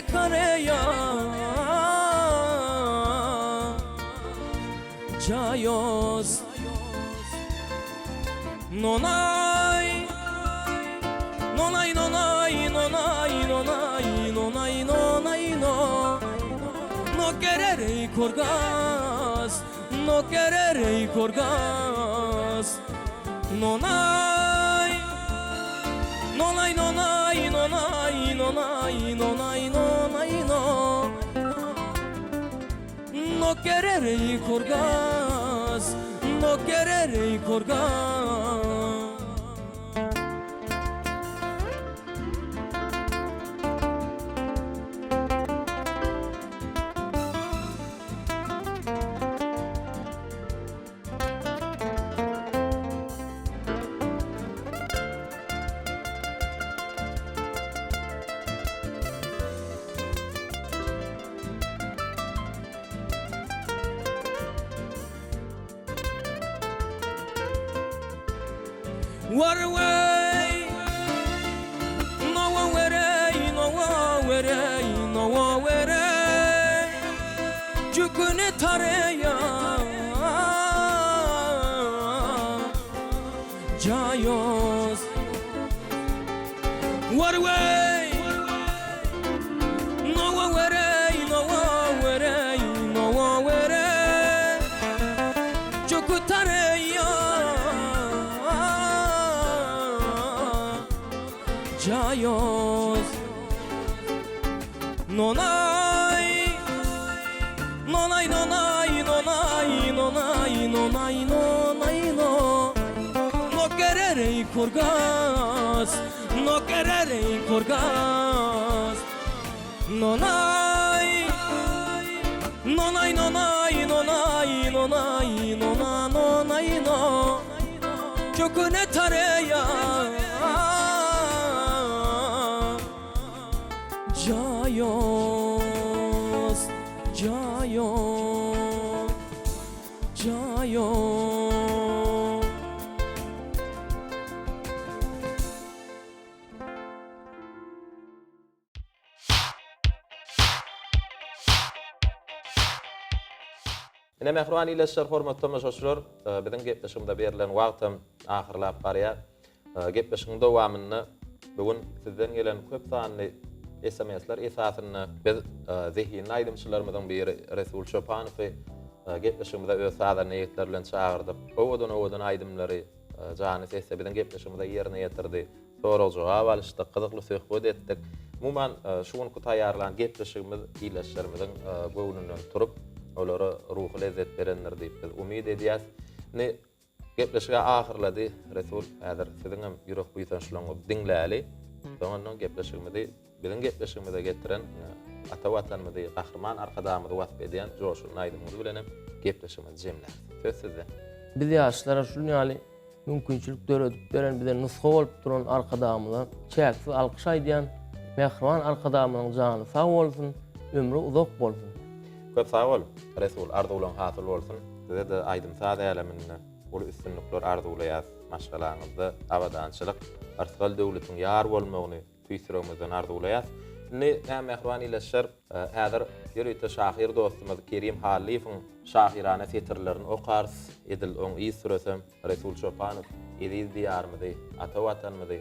Jayos no nay no quereré y colgas, no quereré y colgas. No nay no quereré y colgas, no quereré y colgas. What away, no way, Çükünü taraya, Jayos. What away, no way, Çükü taraya. Jayos, Nonay Nonay nonay nonay nonay nonay nonay no No quererei korgas No quererei korgas Nonay Nonay nonay nonay nonay nonay nonay no Köküne tareya Cayos Cayos Cayos Ine mehruan ileşler hormatly tamaşaçylar, biziň gepleşigimde berilen wagtym ahyrlap barýar. Gepleşigiň dowamyny bugun sizden gelen köp sanly SMS'ler esasyny biz zehni aýdymçylarymyzdan biri Resul Çopanowy gepleşigimizde öz sada niýetler bilen çağırdyk. Owadan aýdymlary jany sesse biziň gepleşigimizde ýerine ýetirdi. Soral jogap alýşdyk, gyzykly söhbet etdik. Muman şuň taýýarlan gepleşigimiz ileşlerimiziň göwnünden turup olara ruhy lezzet berenler diýip biz umyd edýäs. Ne gepleşige ahyrlady Resul häzir siziň hem ýürek buýsançylygyňy diňläli. Soňandan gepleşigimizi biziň gepleşigimize getiren ata watanymyzy gahrman arkadamyzy wasp edýän Joşul Aýdymyz bilen hem gepleşigimizi jemler. Söz sizde. Biz ýaşlara şunu ýaly mümkinçilik döredip beren bize nusga bolup duran arkadamylar çäksiz alkyş aýdýan mehriban arkadamynyň jany sag bolsun, ömrü uzak bolsun. Köp sag bol. Resul arzuwlaryň hasyl bolsun. Size de aýdym sada ýalamyny ol üstünlikler arzuwlaýas maşgalaňyzda awadançylyk artgal döwletiň ýar bolmagyny tüýsüremizden arzuwlaýas. Ne mehriban ileşler häzir ýürüýte şahyr dostumyz Kerim Halifowyň şahyrana setirlerini okars edil oň iyi süresem Resul Çopanow ediz diýarmyzy ata watanymyzy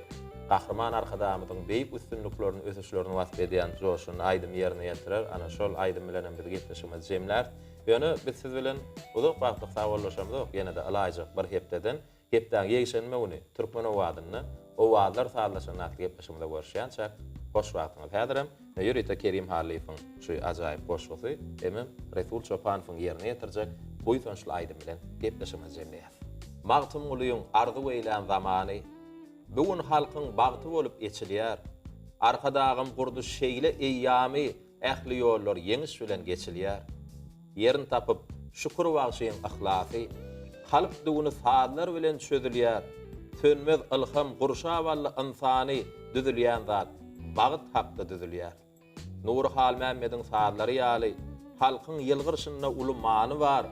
gahrman arkadamyzyň beýik üstünliklerini ösüşlerini wasp edýän Joşul Aýdym ýerine ýetirer. Ana şol Aýdym bilen biz gepleşigimiz jemler. Ýöne biz siz bilen uzak wagtlyk sawallaşamyz, ýene de alaýjak bir hepdeden hepden ýeşenmegini türkmen owadyny owadlar sağlaşan gepleşigimizde görüşýänçä boş wagtyňyz häzirem. Ýürüýte Kerim Halifowyň şu ajaýyp boşlugy emem Resul Çopanowyň ýerine ýetirjek buýsançly Aýdym bilen gepleşigimiz jemleýär. Magtym ulyň arzu eýlän zamany bugun halkyň bagty bolup geçilýär. Arkadagym gurdu şeýle eýýamy ähli ýollar ýeňiş bilen geçilýär. Yerin tapyp şükür bagşyň ahlasy halk duguny saatlar bilen çözülýär. Sönmez ilham gurşa walla insany düzülýän zat bagyt hakda düzülýär. Nur hal Mehmediň saatlary ýaly halkyň ýylgyrşyna uly many bar.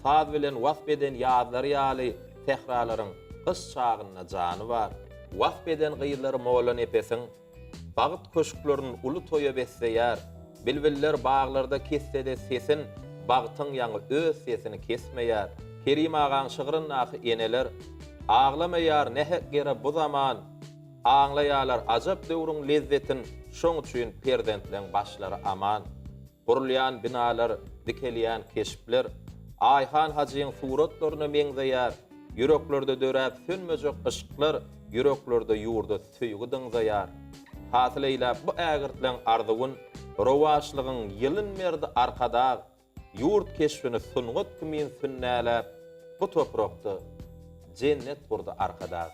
Saat bilen wasp eden ýazlary ýaly tehrarlaryň kış çagyna jany bar. Wasp eden gyýlary molan epesiň bagyt köşüklaryny uly toýa besleýär. Bilbiller baglarda kessede sesin bagtyň ýaňy öz sesini kesmeýär. Kerim agaň şygyryň nahy eneler ağlamaýar nähe gere bu zaman aňlaýarlar ajap döwrüň lezzetin şoň üçin perdentleň başlary aman. Gurulýan binalar, dikelýän keşipler Ayhan Hacı'yň suratlaryny meňzeýär. Yüreklerde döräp sönmejek ışıklar, yüreklerde ýurda süýgi diňzeýär. Hasyl eýläp bu ägirtleň arzuwyn rowaşlygyň ýylyn merdi arkada ýurt keşfini sungat kimin sünnäläp bu toprakda cennet kurdy arkada.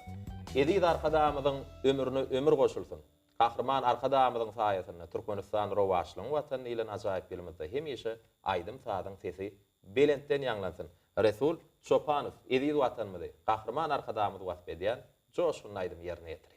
Edid arkadamyzyň ömrüne ömür goşulsun. Gahrman arkadamyzyň saýasyna Türkmenistan rowaşlygyň watany ile ajaýyp bilimizde hemişe Aýdym sadyň sesi belentden ýanglansyn. Resul Çopanow edid watanymyzy gahrman arkadamyzy wasp edýän Joşul Aýdym ýerine ýetirýär.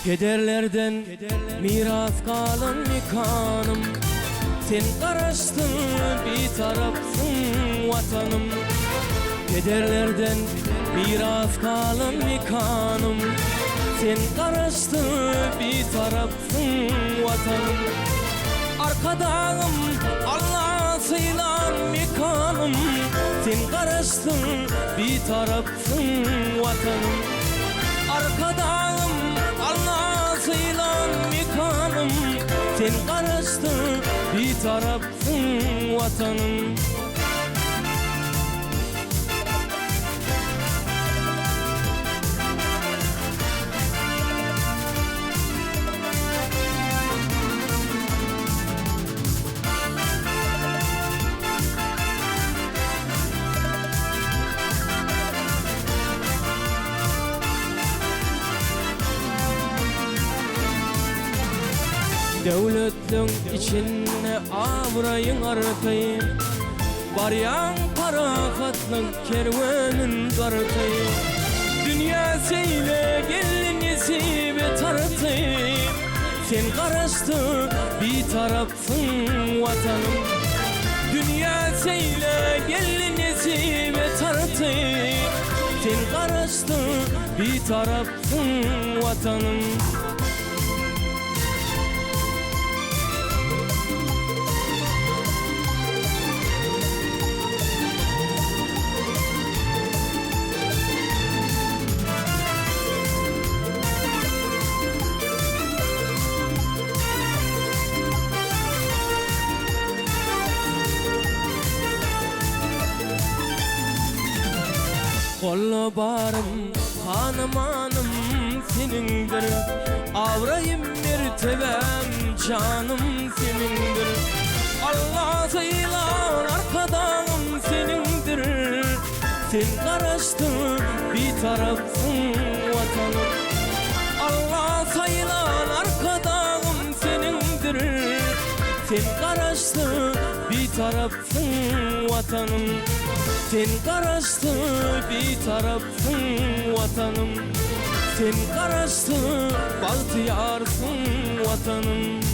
Kederlerden miras kalan mekanım Sen karıştın bir tarafsın vatanım Kederlerden miras kalan mekanım sen karıştı bir tarafsın vatanım. Arkadağım Allah'sıyla mekanım, sen karıştın bir tarafsın vatanım. Arkadağım Allah'sıyla mekanım, sen karıştın bir tarafsın vatanım. Devletin içine avrayın artayım, baryan parakatlı kervanın dartayım. Dünya seyle gelinizi ve tartayım, sen karıştı bir tarafsın vatanım. Dünya seyle gelinizi ve tartayım, sen karıştı bir tarafsın vatanım. Kolla barım, hanımanım senindir, avrayım mertebem, canım senindir. Allah'ıyla arkadağım senindir, sen karıştın bir tarafsın vatanım. Allah'ıyla arkadağım senindir, sen karıştın bir tarafsın vatanım. Sen karıştı bir tarafsın vatanım, sen karıştı baltıyarsın vatanım.